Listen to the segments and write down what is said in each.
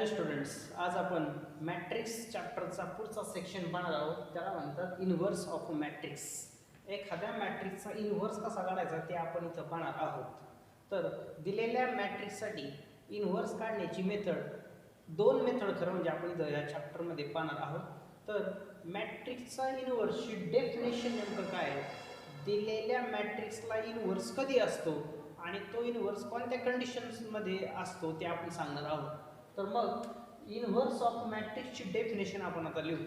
Hello students, आज आपण matrix चॅप्टरचा पुढचा सेक्शन पाहणार आहोत. त्याला म्हणतात इनव्हर्स ऑफ मॅट्रिक्स. एखाद्या मॅट्रिक्सचा इनव्हर्स कसा काढायचा ते आपण इथं पाहणार आहोत. तर दिलेल्या मॅट्रिक्ससाठी इनव्हर्स काढण्याची मेथड, दोन मेथड खरं म्हणजे आपण इथं या चॅप्टरमध्ये पाहणार आहोत. तर मॅट्रिक्सचा इनव्हर्सची डेफिनेशन नेमकं काय आहे, दिलेल्या मॅट्रिक्सला इनव्हर्स कधी असतो आणि तो इनव्हर्स कोणत्या कंडिशन्समध्ये असतो ते आपण सांगणार आहोत. तर मग इनव्हर्स ऑफ मॅट्रिक्सची डेफिनेशन आपण आता लिहू.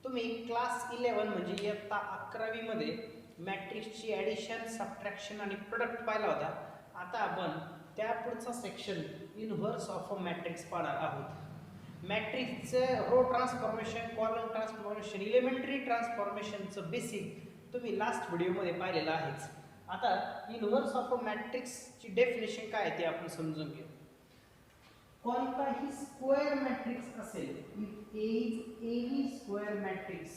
तुम्ही क्लास 11 म्हणजे इयत्ता 11वी मध्ये मॅट्रिक्सची ॲडिशन, सबट्रॅक्शन आणि प्रोडक्ट पाहिला होता. आता आपण त्या पुढचा section inverse of a matrix पाहणार आहोत. मॅट्रिक्सचे row transformation, column transformation, elementary ट्रान्सफॉर्मेशनचं बेसिक तुम्ही लास्ट व्हिडिओमध्ये पाहिलेलं आहेच. आता इनव्हर्स ऑफ अ मॅट्रिक्सची डेफिनेशन काय आहे ते आपण समजून घेऊ. कोणताही स्क्वेअर मॅट्रिक्स असेल, if A is any square matrix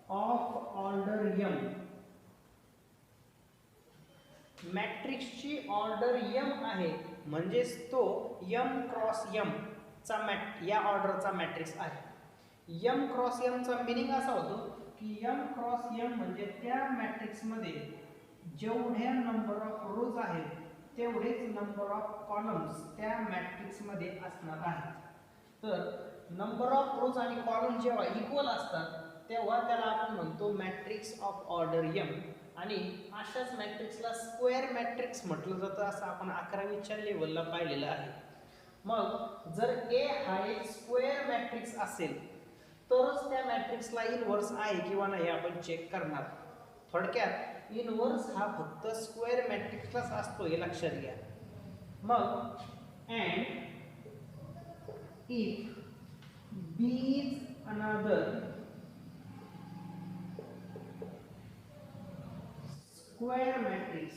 of order m, मॅट्रिक्सची ऑर्डर m आहे म्हणजेच तो m क्रॉस m चा या ऑर्डरचा मॅट्रिक्स आहे. m क्रॉस m चा मीनिंग असा होतो की m क्रॉस m म्हणजे त्या मॅट्रिक्समध्ये जेवढ्या नंबर ऑफ रोज आहेत तेवढेच नंबर ऑफ कॉलम्स त्या मॅट्रिक्समध्ये असणार आहेत. तर नंबर ऑफ रोज आणि कॉलम जेव्हा इक्वल असतात तेव्हा त्याला आपण म्हणतो मॅट्रिक्स ऑफ ऑर्डर m. आणि अशाच मॅट्रिक्सला स्क्वेअर मॅट्रिक्स म्हटलं जातं, असं आपण 11वीच्या लेवलला पाहिलेलं आहे. मग जर A हा एक स्क्वेअर मॅट्रिक्स असेल तरच त्या मॅट्रिक्सला इनव्हर्स आहे किंवा नाही आपण चेक करणार. थोडक्यात इनव्हर्स हा फक्त स्क्वेअर मॅट्रिक्सलाच असतो हे लक्षात घ्या. मग and if B is another square matrix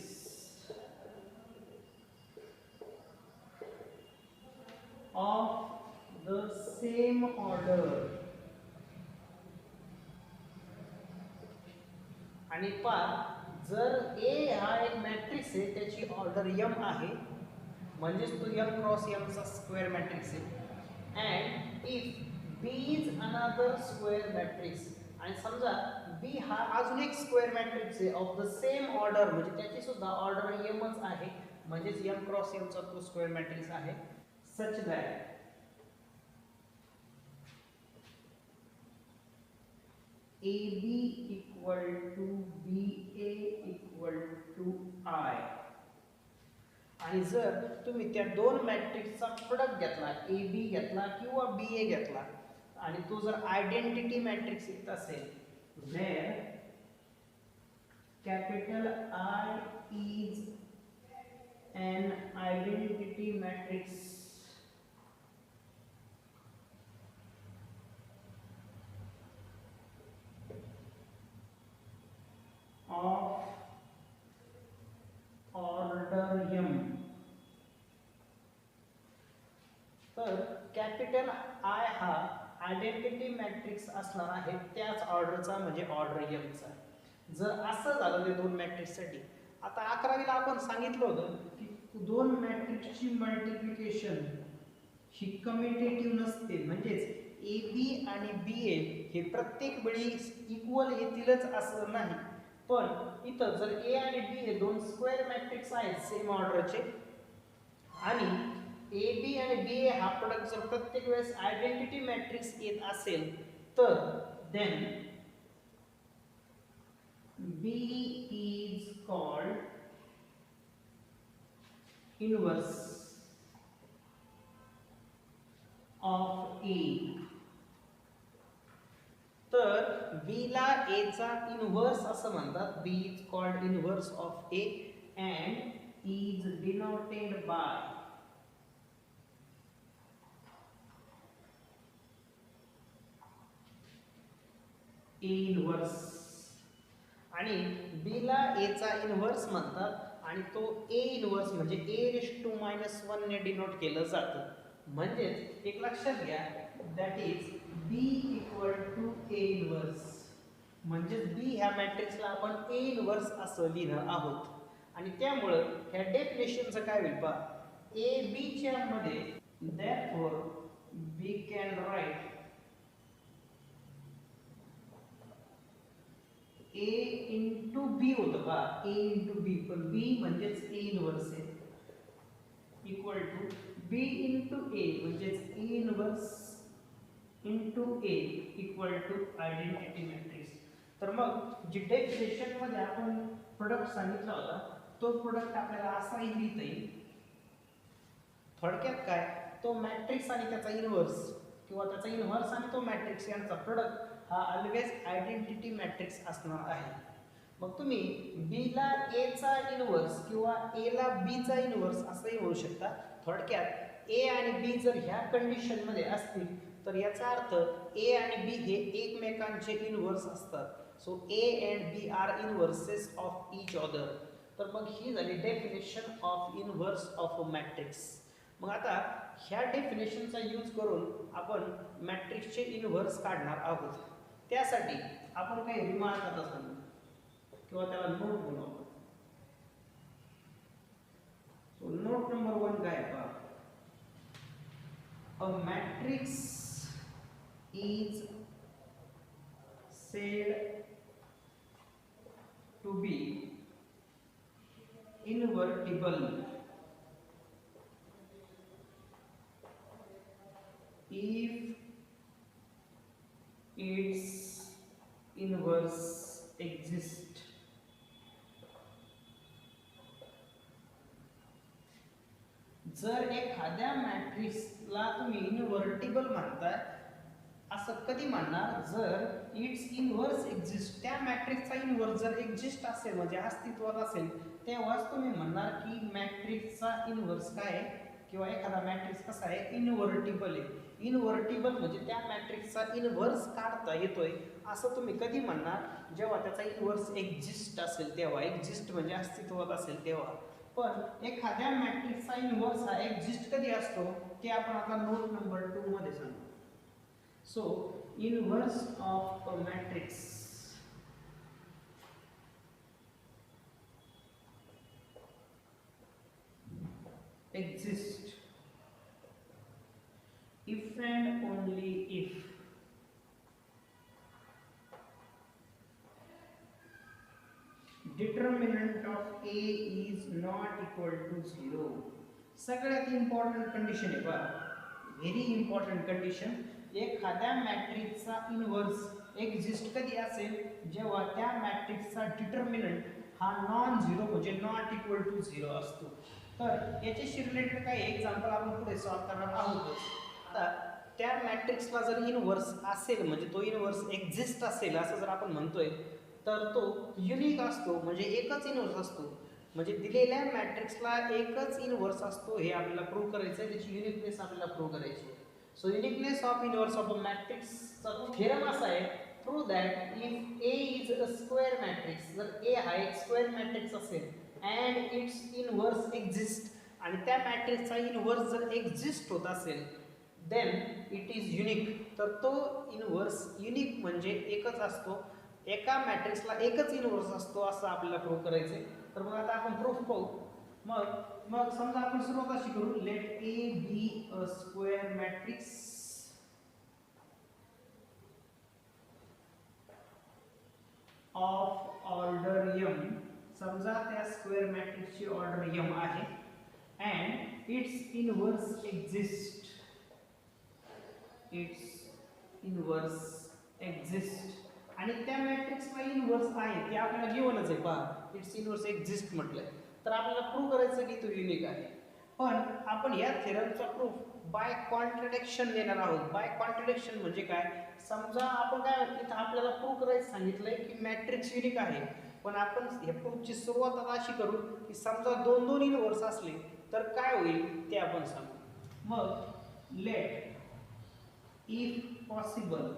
of the same order, आणि जर A हा एक मॅट्रिक्स आहे त्याची ऑर्डर m आहे म्हणजेच तो m क्रॉस m चा स्क्वेअर मॅट्रिक्स आहे. And if B is another square matrix, आणि समजा B हा अजून एक स्क्वेअर मॅट्रिक्स आहे ऑफ द सेम ऑर्डर, म्हणजे त्याची सुद्धा ऑर्डर m च आहे म्हणजेच m क्रॉस m चा तो स्क्वेअर मॅट्रिक्स आहे. Such that AB equal to BA equal to I. आणि जर तुम्ही त्या दोन मॅट्रिक्सचा प्रोडक्ट घेतला, AB घेतला किंवा BA घेतला, आणि तो जर आयडेंटिटी मॅट्रिक्स येत असेल, where capital I is an identity matrix of order m, तर कॅपिटल I हा आयडेंटिटी मॅट्रिक्स असणार आहे त्याच ऑर्डरचा म्हणजे ऑर्डर m चा. जर असं झालं ते दोन मॅट्रिक्ससाठी, आता 11वीला आपण सांगितलं होतं की दोन मॅट्रिक्सची मल्टिप्लिकेशन ही कम्युटेटिव्ह नसते, म्हणजेच AB आणि BA हे प्रत्येक वेळी इक्वल येतीलच असं नाही. पण इथं जर A आणि B हे दोन स्क्वेअर मॅट्रिक्स आहेत सेम ऑर्डरचे, आणि AB आणि BA हा प्रोडक्ट जर प्रत्येक वेळेस आयडेंटिटी मॅट्रिक्स येत असेल तर then B is called inverse of A. तर B ला A चा इनव्हर्स असं म्हणतात. B is called inverse of A and is denoted by A inverse. आणि B ला A चा इनव्हर्स म्हणतात आणि तो A इनव्हर्स म्हणजे A⁻⁻1 ने डिनोट केलं जातं. म्हणजेच एक लक्षात घ्या, that is B equal to A inverse. म्हणजे B ह्या मॅट्रिक्सला आपण A इनव्हर्स असं लिहिणार आहोत. आणि त्यामुळं ह्या डेफिनेशनचं काय होईल पहा, ए बी च्या मध्ये therefore we can write a into b होतं पहा, a into b, पण b म्हणजेच a इनव्हर्स आहे, equal to b into a म्हणजेच a inverse into a equal to identity matrix. तर मग जी डेफिनेशन मध्ये आपण प्रोडक्ट सांगितला होता तो प्रोडक्ट आपल्याला असाही लिहिता येईल. थोडक्यात काय, तो मॅट्रिक्स आणि त्याचा इनव्हर्स किंवा त्याचा इनव्हर्स आणि तो मॅट्रिक्स यांचा प्रोडक्ट हा ऑलवेज आयडेंटिटी मॅट्रिक्स असणार आहे. मग तुम्ही b ला a चा इनव्हर्स किंवा a ला b चा इनव्हर्स असंही होऊ शकता. थोडक्यात a आणि b जर ह्या कंडिशन मध्ये असतील तर याचा अर्थ a आणि b हे एकमेकांचे इनव्हर्स असतात. So a and b are inverses of each other. तर मग ही झाली definition of inverse of a matrix. मग आता ह्या डेफिनेशनचा यूज करून आपण मॅट्रिक्सचे इनव्हर्स काढणार आहोत. त्यासाठी आपण काही रिमार्क आता सांगू किंवा त्याला नोट म्हणू आपण. सो नोट नंबर 1 काय पहा, a matrix is said to be invertible if its inverse exists. जर एखाद्या मॅट्रिक्सला तुम्ही इनव्हर्टिबल म्हणताय, असं कधी म्हणणार जर इट्स इनव्हर्स एक्झिस्ट, त्या मॅट्रिक्सचा इनव्हर्स जर एक्झिस्ट असेल म्हणजे अस्तित्वात असेल तेव्हाच तुम्ही म्हणणार की मॅट्रिक्सचा इनव्हर्स काय आहे किंवा एखादा मॅट्रिक्स कसा आहे, इनव्हर्टिबल आहे. इनव्हर्टिबल म्हणजे त्या मॅट्रिक्सचा इनव्हर्स काढता येतोय असं तुम्ही कधी म्हणणार, जेव्हा त्याचा इनव्हर्स एक्झिस्ट असेल तेव्हा. एक्झिस्ट म्हणजे अस्तित्वात असेल तेव्हा. पण एखाद्या मॅट्रिक्सचा इनव्हर्स हा एक्झिस्ट कधी असतो ते आपण आता नोट नंबर 2 मध्ये सांगू. So, inverse of a matrix exists if and only if determinant of A is not equal to 0. सगळ्यात इम्पॉर्टंट कंडिशन आहे बघा, व्हेरी इम्पॉर्टंट कंडिशन. एखाद्या मॅट्रिक्सचा इनव्हर्स एक्झिस्ट कधी असेल, जेव्हा त्या मॅट्रिक्सचा डिटर्मिनंट हा नॉन झिरो म्हणजे नॉट इक्वल टू 0 असतो. तर याच्याशी रिलेटेड काही एक्झाम्पल आपण पुढे सॉल्व्ह करणार आहोत. आता त्या मॅट्रिक्सला जर इनव्हर्स असेल म्हणजे तो इनव्हर्स एक्झिस्ट असेल असं जर आपण म्हणतोय तर तो युनिक असतो, म्हणजे एकच इनव्हर्स असतो. म्हणजे दिलेल्या मॅट्रिक्सला एकच इनव्हर्स असतो हे आपल्याला प्रूव्ह करायचं आहे, त्याची युनिकनेस आपल्याला प्रूव्ह करायची आहे. So uniqueness of inverse of अ मॅट्रिक्सचा थेरम असा आहे, prove that if A is a square matrix, जर A हा एक स्क्वेअर मॅट्रिक्स असेल अँड इट्स इनव्हर्स एक्झिस्ट, आणि त्या मॅट्रिक्सचा इनव्हर्स जर एक्झिस्ट होत असेल देन इट इज युनिक. तर तो इनव्हर्स युनिक म्हणजे एकच असतो, एका मॅट्रिक्सला एकच इनव्हर्स असतो असं आपल्याला प्रूव्ह करायचं आहे. तर मग आता आपण प्रूफ पाहू. मग समजा आपण सुरुवात अशी करू, let A be a square matrix of order m. समजा त्या स्क्वेअर मॅट्रिक्सची ऑर्डर m आहे अँड इट्स इनव्हर्स एक्झिस्ट. आणि त्या मॅट्रिक्सला इनव्हर्स आहे ते आपल्याला गिव्हनच आहे पहा, इट्स इनव्हर्स एक्झिस्ट म्हटलंय. तर आपल्याला प्रूव्ह करायचं की तो युनिक आहे. पण आपण या थेरमचा प्रूफ बाय कॉन्ट्रडिक्शन देणार आहोत. बाय कॉन्ट्रडिक्शन म्हणजे काय, समजा आपण काय इथं आपल्याला प्रूव्ह करायचं सांगितलंय की मॅट्रिक्स युनिक आहे, पण आपण हे प्रूफची सुरुवात आता अशी करू की समजा दोन दोन इनव्हर्स असले तर काय होईल ते आपण सांगू. मग let if possible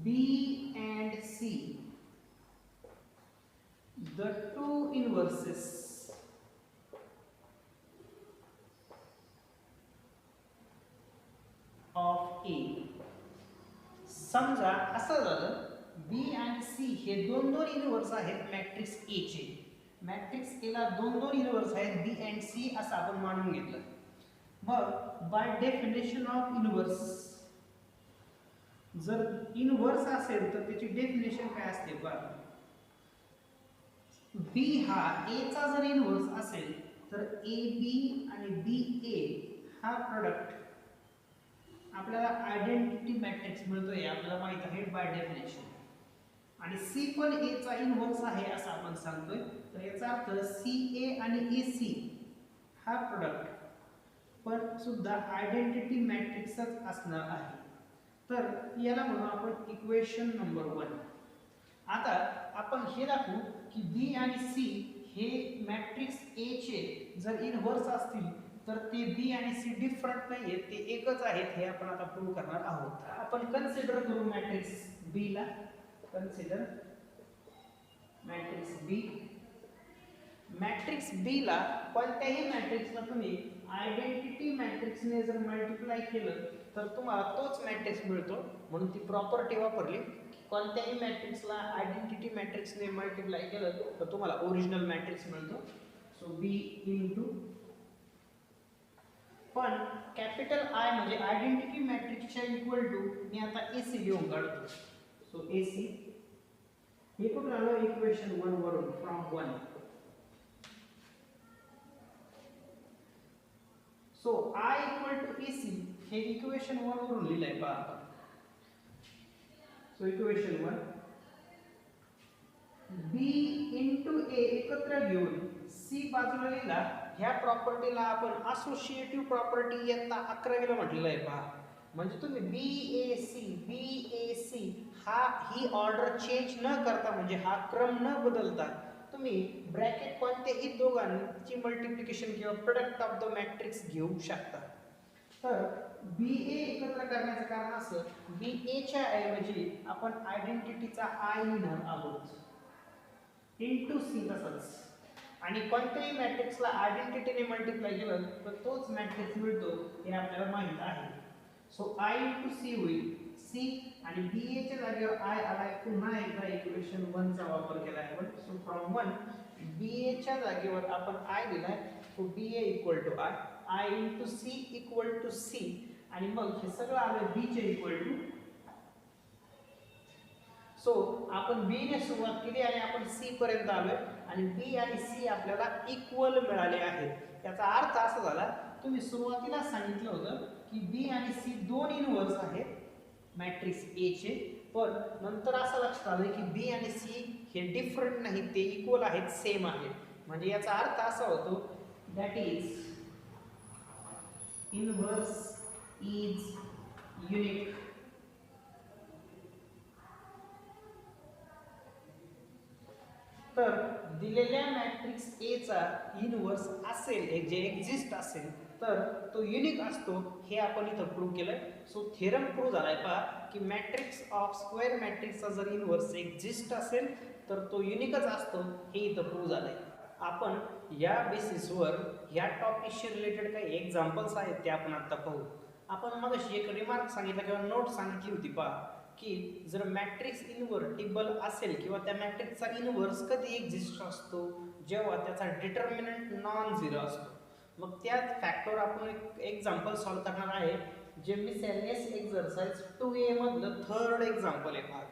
B and C, the two inverses of A. समजा असं झालं बी आणि सी हे दोन दोन इनव्हर्स आहेत मॅट्रिक्स ए चे. मॅट्रिक्स ए ला दोन दोन इनव्हर्स आहेत बी अँड सी असं आपण मानून घेतलं. मग बाय डेफिनेशन ऑफ इनव्हर्स, जर इनव्हर्स असेल तर त्याची डेफिनेशन काय असते बघा. बी हा ए चा जर इनव्हर्स असेल तर ए बी आणि बी ए हा प्रोडक्ट आपल्याला आयडेंटिटी मॅट्रिक्स मिळतोय, आपल्याला माहित आहे बाय डेफिनेशन. आणि सी पण ए चा इनव्हर्स आहे असं आपण सांगतोय. तर याचा अर्थ सी ए आणि ए सी हा प्रोडक्ट पण सुद्धा आयडेंटिटी मॅट्रिक्सच असणार आहे. तर याला म्हणू आपण इक्वेशन नंबर 1. आता आपण हे दाखवू की बी आणि सी हे मॅट्रिक्स ए चे जर इनव्हर्स असतील तर ते बी आणि सी डिफरंट नाहीये, ते एकच आहेत हे आपण आता प्रूव्ह करणार आहोत. आपण कन्सिडर करू मॅट्रिक्स बी ला. कन्सिडर मॅट्रिक्स बी. मॅट्रिक्स बी ला कोणत्याही मॅट्रिक्सला तुम्ही आयडेंटिटी मॅट्रिक्सने जर मल्टिप्लाय केलं तर तुम्हाला तोच मॅट्रिक्स मिळतो. म्हणून ती प्रॉपर्टी वापरली. कोणत्याही मॅट्रिक्सला आयडेंटिटी मॅट्रिक्सने मल्टिप्लाय केलं तर तुम्हाला ओरिजिनल मॅट्रिक्स मिळतो. सो बी इनटू, पण कॅपिटल आय म्हणजे आयडेंटिटी मॅट्रिक्सच्या इक्वल टू मी आता एसी घेऊन काढतो. सो एसी हे कुठून आलं इक्वेशन 1 वरून, from 1. So I equal to AC हे इक्वेशन 1 वरून लिहिलंय पहा आपण. So equation 1 B into A एकत्र घेऊन C बाजूला लिहिला. ह्या प्रॉपर्टीला आपण असोसिएटिव्ह प्रॉपर्टी इयत्ता 11वीला म्हटलेलं आहे पहा. म्हणजे तुम्ही BAC ही ऑर्डर चेंज न करता, म्हणजे हा क्रम न बदलता तुम्ही ब्रॅकेट कोणत्याही दोघांची मल्टिप्लिकेशन किंवा प्रोडक्ट ऑफ द मॅट्रिक्स घेऊ शकता. तर BA एकत्र करण्याचं कारण असं, BA च्या ऐवजी आपण आयडेंटिटीचा I लिहिणार आहोत इंटू C तसंच. आणि कोणत्याही मॅट्रिक्सला आयडेंटिटीने मल्टिप्लाय केलं तर तोच मॅट्रिक्स मिळतो हे आपल्याला माहित आहे. सो I इंटू C होईल C आणि BA च्या जागेवर I आलाय. पुन्हा एकदा इक्वेशन 1 चा वापर केला आहे आपण. सो फ्रॉम 1 BA च्या जागेवर आपण I लिहिलाय. So BA equal to I into C equal to C आणि मग हे सगळं आलं B चे इक्वल टू. सो आपण B ने सुरुवात केली आणि आपण C पर्यंत आलोय आणि B आणि C आपल्याला इक्वल मिळाले आहेत. याचा अर्थ असा झाला, तुम्ही सुरुवातीला सांगितलं होतं की B आणि C दोन इनव्हर्स आहेत मॅट्रिक्स ए चे, पण नंतर असं लक्षात आलं की B आणि C हे डिफरंट नाहीत, ते इक्वल आहेत, सेम आहेत. म्हणजे याचा अर्थ असा होतो that is inverse is unique. तर दिलेल्या मॅट्रिक्स ए चा इनव्हर्स असेल, जे एक्झिस्ट असेल तर तो युनिक असतो, हे आपण इथं प्रूव्ह केलंय. सो थेरम प्रूव्ह झालाय पहा की मॅट्रिक्स ऑफ स्क्वेअर मॅट्रिक्सचा जर इनव्हर्स एक्झिस्ट असेल तर तो युनिकच असतो, हे इथं प्रूव्ह झालंय. आपण या बेसिसवर या टॉपिकशी रिलेटेड काही एक्झाम्पल्स आहेत ते आपण आता पाहू. आपण मगाशी एक रिमार्क सांगितला किंवा नोट सांगितली होती पहा की जर मॅट्रिक्स इनव्हर्टिबल असेल किंवा त्या मॅट्रिक्सचा इनव्हर्स कधी एक्झिस्ट असतो, जेव्हा त्याचा डिटर्मिनंट नॉन झिरो असतो. मग त्याच फॅक्टवर आपण एक एक्झाम्पल सॉल्व्ह करणार आहे, जे मिसलेनियस एक्सरसाइज 2A मधलं थर्ड एक्झाम्पल आहे पहा.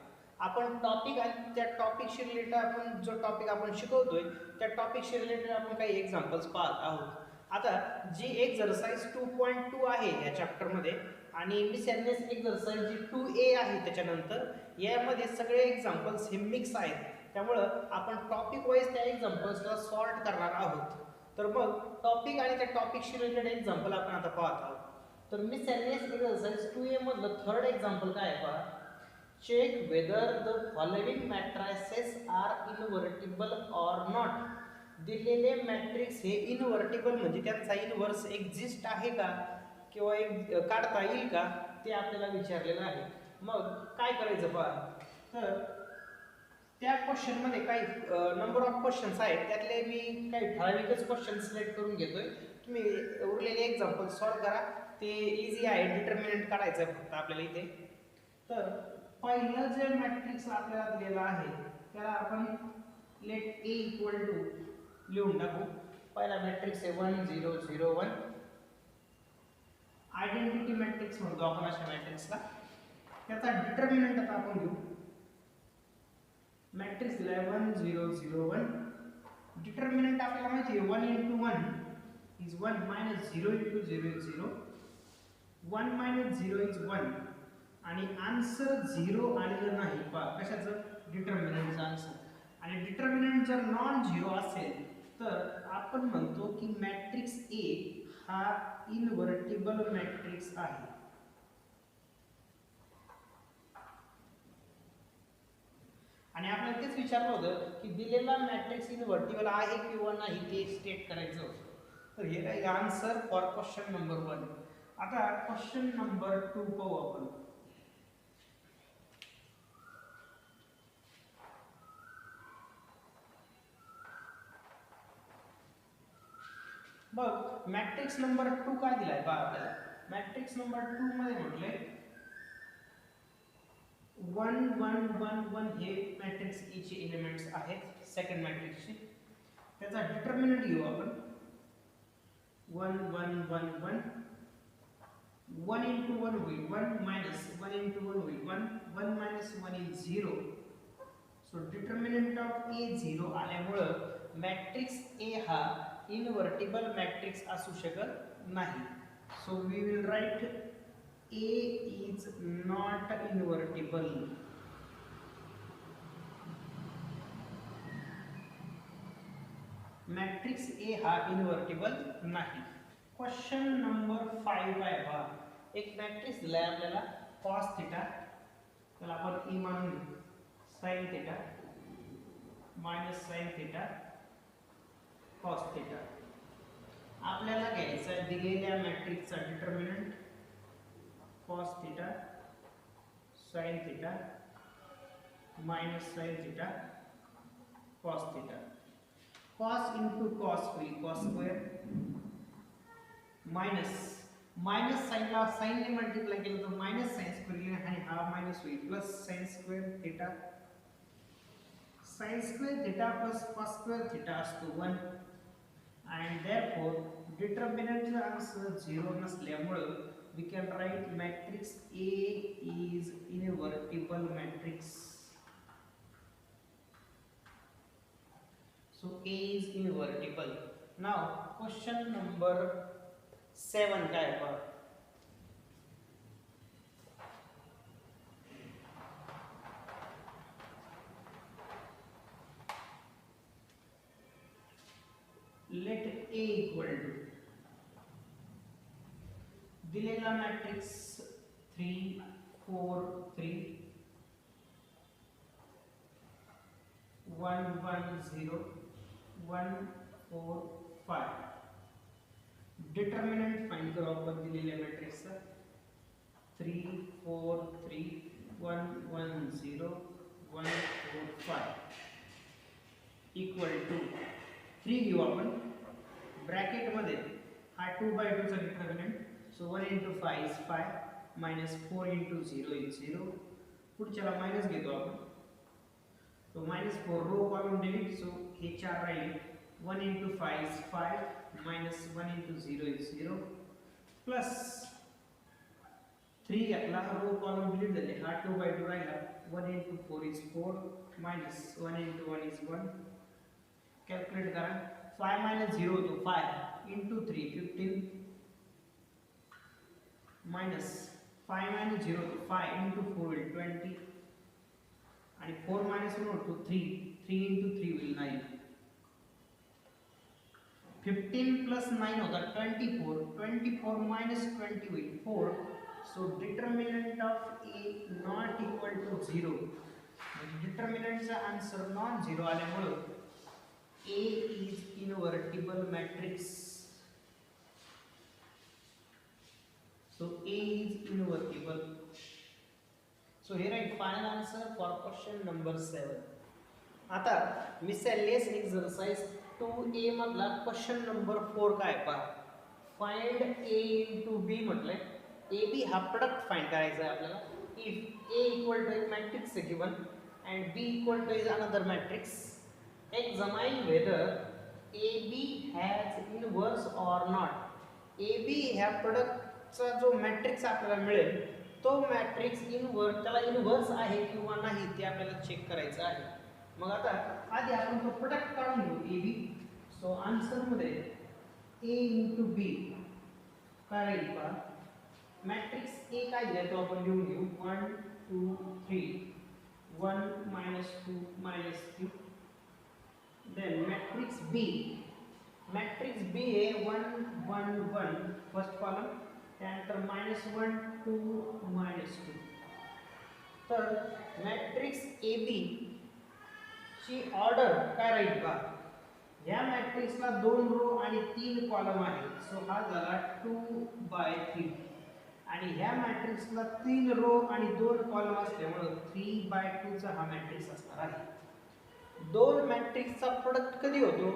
आपण टॉपिक आणि त्या टॉपिकशी रिलेटेड आपण जो टॉपिक आपण शिकवतोय त्या टॉपिकशी रिलेटेड आपण काही एक्झाम्पल्स पाहत आहोत. आता जी एक्सरसाइज 2.2 आहे या चॅप्टरमध्ये आणि मिसलेनियस एक्सरसाइज जी 2A आहे त्याच्यानंतर, यामध्ये सगळे एक्झाम्पल्स हे मिक्स आहेत. त्यामुळं आपण टॉपिक वाईज त्या एक्झाम्पल्सला सॉल्व्ह करणार आहोत. तर मग टॉपिक आणि त्या टॉपिकशी रिलेटेड एक्झाम्पल आपण आता पाहत आहोत. तर मिसलेनियस एक्सरसाइज 2A मधलं थर्ड एक्झाम्पल काय आहे पहा. Check whether the following matrices are invertible or not. दिलेले मॅट्रिक्स हे इनव्हर्टिबल म्हणजे त्यांचा इनव्हर्स एक्झिस्ट आहे का किंवा एक काढता येईल का ते आपल्याला विचारलेलं आहे. मग काय करायचं पहा. तर त्या क्वेश्चनमध्ये काही नंबर ऑफ क्वेश्चन्स आहेत, त्यातले मी काही ठराविकच क्वेश्चन सिलेक्ट करून घेतोय. तुम्ही उरलेले एक्झाम्पल सॉल्व्ह करा, ते इझी आहे. डिटर्मिनंट काढायचं आहे फक्त आपल्याला इथे. तर पहिलं जे मॅट्रिक्स आपल्याला दिलेलं आहे त्याला आपण लेट ए इक्वल टू लिहून टाकू. पहिला मॅट्रिक्स आहे 1 0 0 1. आयडेंटिटी मॅट्रिक्स म्हणतो आपण अशा मॅट्रिक्सला. त्याचा डिटर्मिनंट आता आपण घेऊ. मॅट्रिक्स दिलाय 1 0 0 1. डिटर्मिनंट आपल्याला माहिती आहे 1 into 1 is 1 minus 0 into 0 is 0. 1 minus 0 is 1. आणि आन्सर 0 आलेलं नाही पहा कशाचं, डिटर्मिनंटचं आन्सर. आणि डिटर्मिनंट जर नॉन झिरो असेल तर आपण म्हणतो की मॅट्रिक्स ए हा इनव्हर्टिबल मॅट्रिक्स आहे. आणि आपल्याला तेच विचारलं होतं की दिलेला मॅट्रिक्स इनव्हर्टिबल आहे किंवा नाही ते स्टेट करायचं होतं. तर हे काय आन्सर फॉर क्वेश्चन नंबर 1. आता क्वेश्चन नंबर 2 पाहू आपण. बघ मॅट्रिक्स नंबर 2 काय दिलाय पहा आपल्याला. मॅट्रिक्स नंबर 2 मध्ये म्हटले 1 1 1 1 हे मॅट्रिक्स ए चे एलिमेंट्स आहेत सेकंड मॅट्रिक्सचे. त्याचा डिटर्मिनंट घेऊ आपण. 1 1 1 1 1 into 1 होईल 1 minus 1 into 1 होईल 1 1 minus 1 is 0. So determinant of A 0 आल्यामुळं मॅट्रिक्स ए हा इनव्हर्टिबल मॅट्रिक्स असू शकत नाही. So we will write A is not invertible. Matrix A हा इनव्हर्टिबल नाही. क्वेश्चन नंबर 5 आहे पहा. एक मॅट्रिक्स दिलाय आपल्याला cos थीटा, त्याला आपण e मानून घेऊ. sin theta minus sin theta cos theta. आपल्याला घ्यायचा आहे दिलेल्या मॅट्रिक्सचा determinant cos theta sin theta minus sin theta cos theta. cos into cos होईल cos स्क्वेअर मायनस साइन ला साइन ने मल्टिप्लाय केलं तर मायनस साइन स्क्वेअर आणि हा मायनस होईल plus sine square theta. Sine square theta plus cos square theta असतो 1. and therefore determinantचा answer 0 नसल्यामुळे we can write matrix A is invertible matrix. So A is invertible. Now question number 7 काय आहे पहा. let A equal to दिलेला matrix 3 4 3 1 1 0 1 4 5. Determinant find करू आपण दिलेल्या मॅट्रिक्सचा. 3 4 3 1 1 0 1 4 5 इक्वल टू 3 घेऊ आपण ब्रॅकेट मध्ये. हा 2/2 चा determinant. So 1 into 5 is 5 minus 4 into 0 is 0. पुढच्याला minus घेतो आपण. तो -4 रो कॉलम डिलीट. सो हे 4 राहिले. 1 into 5 is 5 minus 1 into 0 is 0 plus 3 घेतला रो कॉलम डिलीट झाले. हा 2/2 राहिला. 1 into 4 is 4 minus 1 into 1 is 1. Calculate करा. 5 minus 0 तो 5 into 3 15 minus 5 minus 0 तो 5 into 4 will 20 आणि 4 minus 1 to 3 3 into 3 will 9. 15 plus 9 होता 24. 24 minus 20 will 4. So determinant of A not equal to 0. डिटर्मिनंटचा आन्सर नॉन झिरो आल्यामुळे A is invertible matrix. So A is invertible. So here I final answer for question number 7. आता miscellaneous exercise 2A मधला question number 4 काय पहा. Find A into B म्हटलंय. AB हा product find करायचा आहे आपल्याला. इफ A equal to एक matrix is given and B equal to is another matrix. Examine whether AB has inverse or not. AB ह्या प्रोडक्टचा जो मॅट्रिक्स आपल्याला मिळेल तो मॅट्रिक्स इनवर्स, त्याला इनवर्स आहे किंवा नाही ते आपल्याला चेक करायचं आहे. मग आता आधी आपण तो प्रोडक्ट काढून घेऊ AB. सो आन्सर मध्ये A into B काय राहील पहा. मॅट्रिक्स A काय दिलाय तो आपण लिहून घेऊ. 1 2 3 1 -2 -3. Then matrix B. Matrix B आहे 1 1 1 फर्स्ट कॉलम, त्यानंतर -1 2 -2. तर मॅट्रिक्स AB ची ऑर्डर काय राहील पहा. या मॅट्रिक्सला 2 रो आणि 3 कॉलम आहेत. सो हा झाला 2/3 आणि ह्या मॅट्रिक्सला 3 रो आणि 2 कॉलम असल्यामुळे 3/2 चा हा मॅट्रिक्स असणार आहे. दोन मॅट्रिक्सचा प्रोडक्ट कधी होतो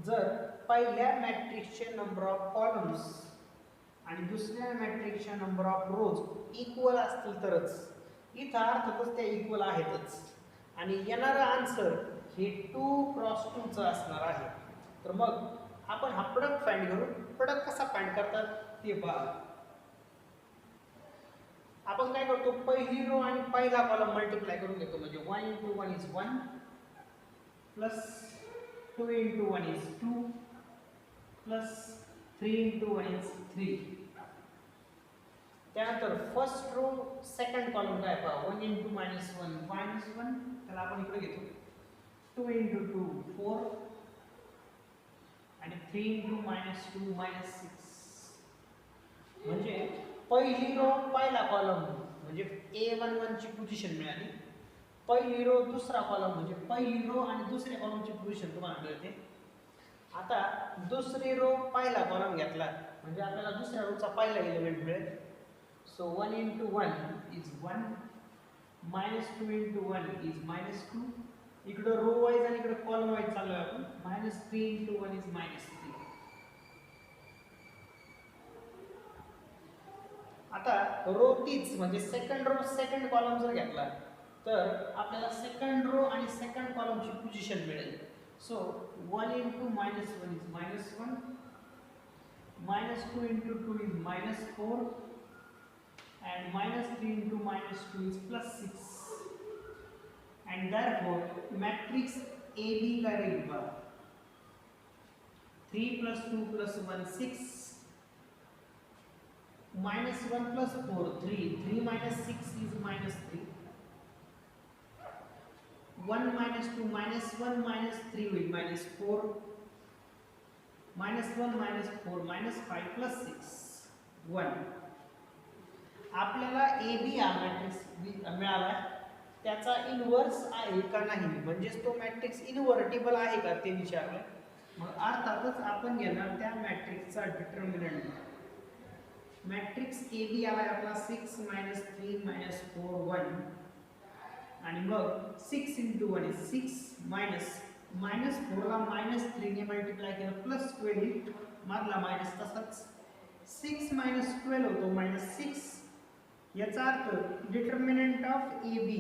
जर पहिल्या मॅट्रिक्सचे नंबर ऑफ कॉलम्स आणि दुसऱ्या मॅट्रिक्सच्या नंबर ऑफ रोज इक्वल असतील तरच. इथं अर्थातच त्या इक्वल आहेतच आणि येणारा आन्सर हे 2 क्रॉस 2 चा असणार आहे. तर मग आपण हा प्रोडक्ट फाइंड करू. प्रोडक्ट कसा फाइंड करतात ते पहा. आपण काय करतो, पहिली रो आणि पहिला कॉलम मल्टिप्लाय करून घेतो. म्हणजे 1 into 1 is 1 plus 2 into 1 is 2 plus 3 into 1 is 3. त्यानंतर फर्स्ट रो सेकंड कॉलम काय पहा. 1 into -1 त्याला आपण इकडे घेतो. 2 into 2 4 आणि 3 into -2 -6. म्हणजे पहिली रो पहिला कॉलम म्हणजे A11 ची पोझिशन मिळाली. पहिली रो दुसरा कॉलम म्हणजे पहिली रो आणि दुसऱ्या कॉलमची पोझिशन तुम्हाला मिळते. आता दुसरी रो पहिला कॉलम घेतला म्हणजे आपल्याला दुसऱ्या रोचा पहिला एलिमेंट मिळेल. So 1 into 1 is 1 -2 into 1 is -2. इकडे रो वाइज आणि इकडे कॉलम वाइज चाललोय आपण. -3 into 1 is -3. आता रो तीच म्हणजे सेकंड रो सेकंड कॉलम जर घेतला तर आपल्याला सेकंड रो आणि सेकंड कॉलमची पोझिशन मिळेल. So 1 into -1 is -1 -2 into 2 is -4 and -3 into -2 is +6. and therefore matrix AB का रहेगी बा 3 plus 2 plus 1 6 -1 plus 4 3 3 minus 6 is -3 1 -2 -1 -3 will -4 -1 -4 -5 plus 6 1. आपल्याला AB हा मॅट्रिक्स मिळाला. त्याचा इनव्हर्स आहे का नाही म्हणजेच तो मॅट्रिक्स इनव्हर्टिबल आहे का ते विचारलं. मग अर्थातच आपण घेणार त्या मॅट्रिक्सचा डिटर्मिनंट. मॅट्रिक्स AB आला आपला 6 -3 -4 1 आणि मग 6 into 1 is 6 -4 ला -3 ने मल्टिप्लाय केलं +12 मधला मायनस तसाच 6 -12 होतो -6. याचा अर्थ डिटर्मिनंट ऑफ AB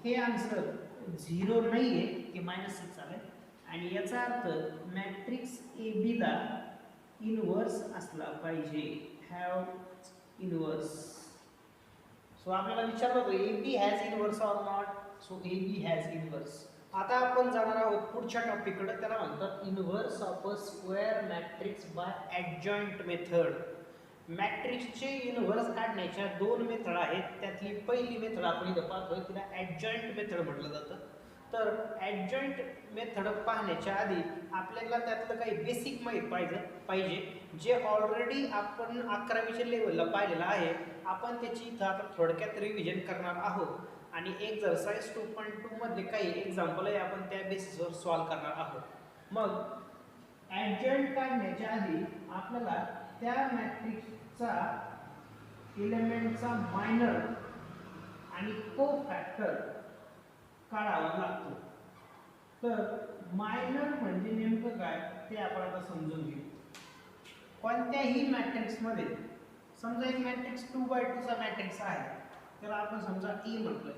हे आन्सर 0 नाही आहे की -6 आले आणि याचा अर्थ मॅट्रिक्स AB ला इनव्हर्स असला पाहिजे. Have inverse. सो आपल्याला विचारलं होतं AB has inverse or not. So AB has inverse. आता आपण जाणार आहोत पुढच्या टॉपिककडे. त्याला म्हणतात inverse of a square matrix by adjoint method. मॅट्रिक्सचे इनव्हर्स काढण्याच्या 2 मेथड आहेत. त्यातली पहिली मेथड आपण इथं पाहतोय तिला ॲडजॉइंट मेथड म्हटलं जातं. तर ॲडजॉइंट मेथड पाहण्याच्या आधी आपल्याला त्यातलं काही बेसिक माहीत पाहिजे जे ऑलरेडी आपण 11वीच्या लेवलला पाहिलेलं आहे. आपण त्याची इथं आता थोडक्यात रिव्हिजन करणार आहोत आणि एक्झरसाइज 2.2 मध्ये काही एक्झाम्पल आहे आपण त्या बेसिसवर सॉल्व करणार आहोत. मग ॲडजॉइंट काढण्याच्या आधी आपल्याला त्या मॅट्रिक्सचा एलिमेंटचा मायनर आणि कोफॅक्टर काढावा लागतो. तर मायनर म्हणजे नेमकं काय ते आपण आता समजून घेऊ. कोणत्याही मॅट्रिक्समध्ये समजा एक मॅट्रिक्स 2/2 चा मॅट्रिक्स आहे त्याला आपण समजा E म्हटलं.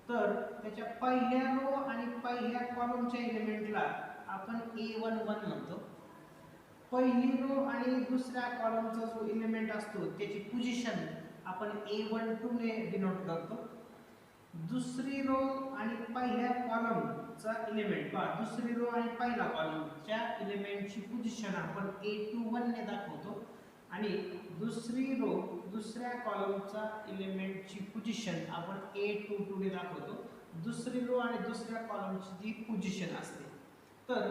तर त्याच्या पहिल्या रो आणि पहिल्या कॉलमच्या एलिमेंटला आपण A11 म्हणतो. पहिली रो आणि दुसऱ्या कॉलमचा जो एलिमेंट असतो त्याची पोझिशन आपण A12 ने डिनोट करतो. दुसरी रो आणि पहिल्या कॉलमचा एलिमेंट दुसरी रो आणि पहिला कॉलमच्या एलिमेंटची पोझिशन आपण A21 ने दाखवतो आणि दुसरी रो दुसऱ्या कॉलमचा एलिमेंटची पोझिशन आपण A22 ने दाखवतो. दुसरी रो आणि दुसऱ्या कॉलमची जी पोझिशन असते. तर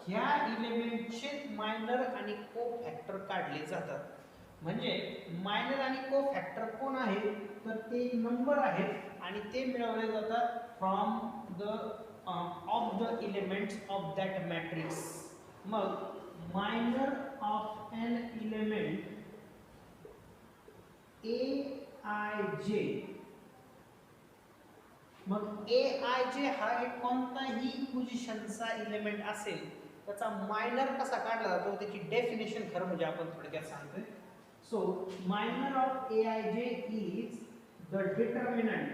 ह्या एलिमेंटचे मायनर आणि को फॅक्टर काढले जातात. म्हणजे मायनर आणि को फॅक्टर कोण आहे तर ते नंबर आहेत आणि ते मिळवले जातात from the of the elements of that matrix. मग minor of an element Aij, मग Aij हा एक कोणताही पोझिशनचा एलिमेंट असेल त्याचा मायनर कसा काढला जातो त्याची डेफिनेशन खरं म्हणजे आपण थोडक्यात सांगतोय. So minor of Aij is the determinant.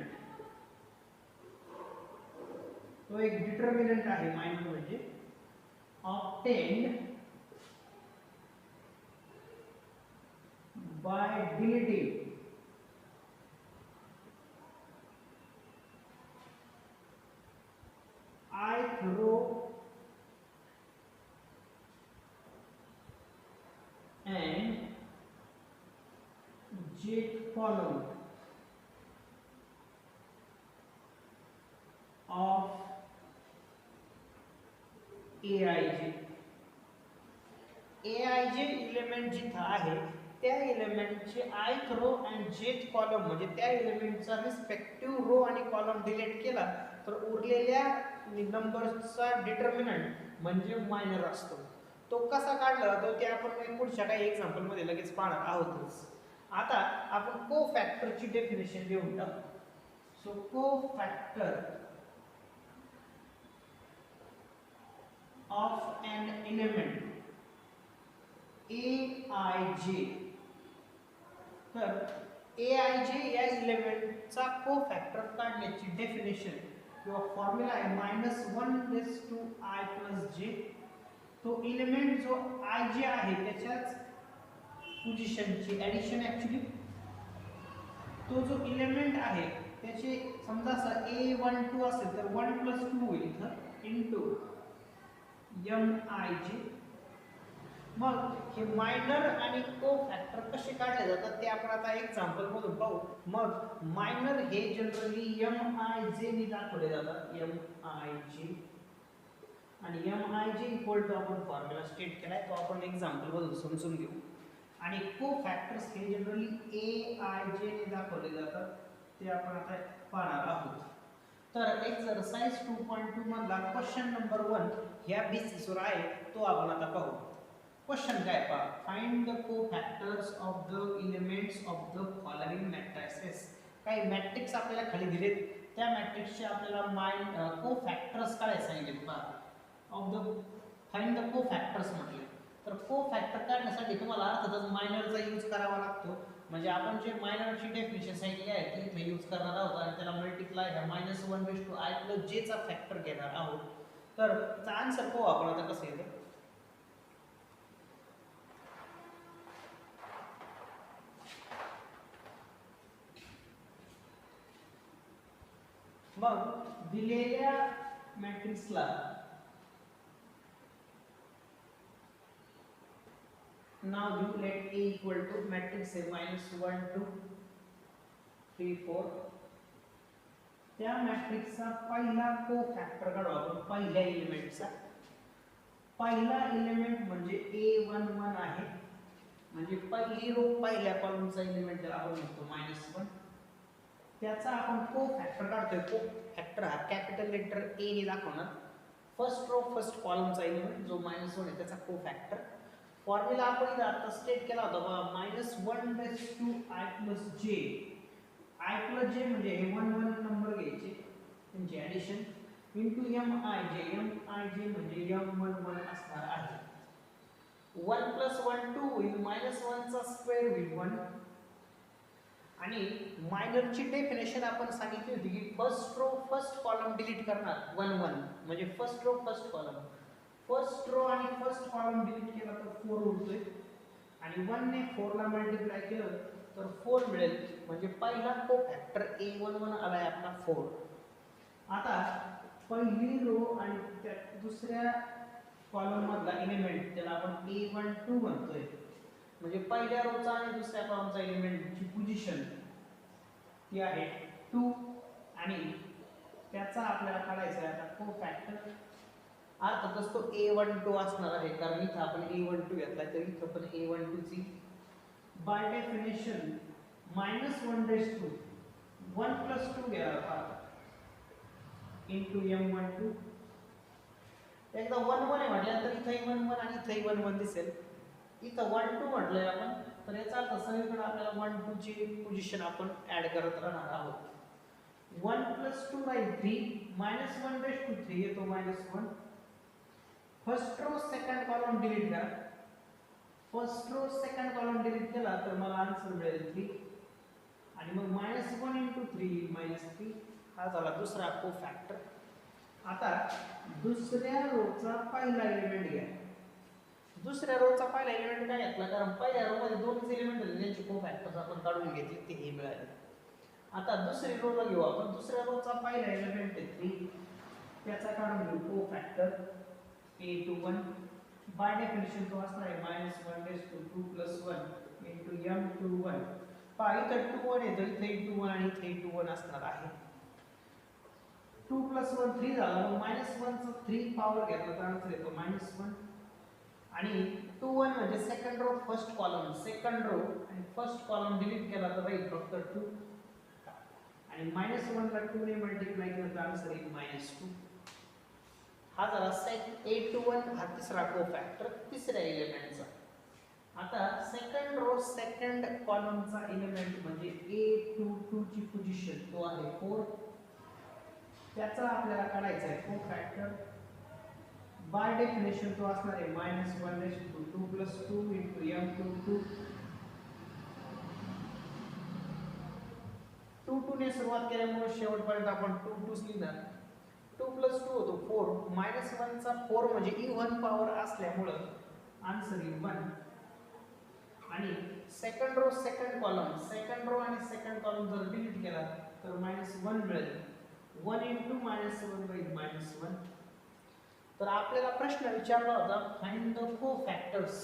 तो एक डिटर्मिनंट आहे मायनर म्हणजे obtained by deleting ith row and jth column of Aij. Aij element जिथं आहे त्या एलिमेंटचे ith रो आणि jth कॉलम म्हणजे त्या एलिमेंटचा रिस्पेक्टिव्ह रो आणि कॉलम डिलीट केला तर उरलेल्या नंबर्सचा डिटर्मिनंट म्हणजे मायनर असतो. तो कसा काढला जातो ते आपण पुढच्या काही एक्झाम्पल मध्ये लगेच पाहणार आहोतच. आता आपण को फॅक्टरची डेफिनेशन लिहून टाकू. सो को factor of an element Aij. तर Aij या एलिमेंटचा को फॅक्टर काढण्याची डेफिनेशन किंवा फॉर्म्युला आहे -1/i+j. तो एलिमेंट जो ij आहे त्याच्याच पोझिशनची ऍडिशन ऍक्च्युअली तो जो एलिमेंट आहे त्याचे समजा असं A12 असेल तर 1 + 2 होईल इथं इनटू mij. मग हे मायनर आणि को फॅक्टर कसे काढले जातात ते आपण आता एक्झाम्पल मधून पाहू. मग मायनर हे जनरली Mij ने दाखवले जातात. Mij आणि Mij इक्वल टू आपण फॉर्म्युला स्टेट केलाय तो आपण एक्झाम्पल मधून समजून घेऊ. आणि को फॅक्टर्स हे जनरली Aij ने दाखवले जातात ते आपण आता पाहणार आहोत. तर एक्सरसाइज 2.2 मधला क्वेश्चन नंबर 1 ह्या बेसिसवर आहे तो आपण आता पाहू. क्वेश्चन काय पहा, find the cofactors of the elements of the following matrices. काही मॅट्रिक्स आपल्याला खाली दिलेत त्या मॅट्रिक्सचे आपल्याला को-फॅक्टर्स काढायला सांगितलेत पहा. ऑफ द फाइंड द को-फॅक्टर्स म्हटले तर को-फॅक्टर काढण्यासाठी तुम्हाला अर्थातच मायनरचा यूज करावा लागतो. म्हणजे आपण जे मायनरची डेफिनेशन सांगितली आहे ती इथे यूज करणार आहोत आणि त्याला मल्टिप्लाय -1/i+j चा फॅक्टर घेणार आहोत. तर त्याचा आन्सर पाहू आपण आता कसं येतं. मग दिलेल्या मॅट्रिक्सला नाव देऊ. Let A equal to matrix आहे -1 2 3 4. त्या मॅट्रिक्सचा पहिला को फॅक्टर काढू आपण पहिल्या एलिमेंटचा. पहिला एलिमेंट म्हणजे A11 आहे म्हणजे पहिली रो पहिल्या कॉलमचा एलिमेंट त्याला आपण म्हणतो -1. त्याचा आपण को फॅक्टर काढतोय. को फॅक्टर हा कॅपिटल लेटर A ने दाखवणार. फर्स्ट रो फर्स्ट कॉलमचा एलिमेंट जो -1 आहे त्याचा को फॅक्टर. फॉर्म्युला आपण इथं आता स्टेट केला होता बघा -1/i+j. i+j म्हणजे हे 1 1 नंबर घ्यायचे त्यांची ऍडिशन इनटू Mij. Mij म्हणजे m11 असणार आहे. 1 + 1 2 होईल -1 चा स्क्वेअर होईल 1 आणि मायनरची डेफिनेशन आपण सांगितली होती की first row first column delete करणार 1 1 म्हणजे first row first column. First row आणि फर्स्ट कॉलम डिलीट केला तर 4 उरतोय आणि 1 ने 4 ला मल्टिप्लाय केलं तर 4 मिळेल. म्हणजे पहिला कोफॅक्टर A11 आलाय आपला 4. आता पहिली रो आणि त्या दुसऱ्या कॉलम मधला एलिमेंट त्याला आपण A12 म्हणतोय. म्हणजे पहिल्या रोचा आणि दुसऱ्या कॉलमचा एलिमेंटची पोझिशन ती आहे 2 आणि त्याचा आपल्याला काढायचा आहे आता कोफॅक्टर. अर्थातच तो A12 असणार आहे कारण इथं आपण A12 घेतलाय तर इथं पण A12 ची बाय डेफिनेशन -1/2 1 + 2 घ्या into M12. एकदा 1 1 आहे म्हटल्यानंतर इथंही 1 1 आणि इथंही 1 1 दिसेल. इथं 1 2 म्हटलंय आपण तर याचा अर्थ सगळीकडे आपल्याला 1 2 ची पोझिशन आपण ऍड करत राहणार आहोत. 1 + 2 / 3 -1/3 येतो -1. First row second column delete करा. First row second column delete केला तर मला आन्सर मिळेल 3 आणि मग -1 × 3 -3 हा झाला दुसरा कोफॅक्टर. आता दुसऱ्या रोचा पहिला एलिमेंट घ्या. दुसऱ्या रोचा पहिला एलिमेंट काय घेतला कारण पहिल्या रो मध्ये दोनच एलिमेंट होते ज्यांचे कोफॅक्टर्स आपण काढून घेतले ते हे मिळाले. आता दुसरी रो घेऊ आपण. दुसऱ्या रोचा पहिला एलिमेंट आहे 3 त्याचा काढून घेऊ कोफॅक्टर A21. बाय डेफिनेशन तो असणार आहे -1/2 + 1 into M21. पहा इथं 2 1 येतं इथे 2 1 आणि इथे 2 1 असणार आहे. 2 + 1 3 झाला मग -1 चा 3 पॉवर घेतला तर आन्सर येतो -1 आणि 2 1 म्हणजे second row first column. Second row आणि फर्स्ट कॉलम डिलीट केला तर राहील फक्त 2 आणि -1 ला 2 ने मल्टिप्लाय केलं तर आन्सर येईल -2. हा झाला सेट A21 हा तिसरा कोफॅक्टर तिसऱ्या एलिमेंटचा. आता सेकंड रो सेकंड कॉलमचा एलिमेंट म्हणजे A22 ची पोझिशन तो आहे 4. त्याचा आपल्याला काढायचा आहे कोफॅक्टर. बाय डेफिनेशन तो असणार आहे -1/2 + 2 into M22. 2 2 ने सुरुवात केल्यामुळे शेवटपर्यंत आपण 2 2 लिहिणार. 2 + 2 होतो 4 -1 चा 4 म्हणजे इव्हन पॉवर असल्यामुळे आन्सर येईल 1 आणि second row second column. Second row आणि सेकंड कॉलम जर डिलीट केला तर -1 मिळेल. 1 × -1 राहील -1. तर आपल्याला प्रश्न विचारला होता find the cofactors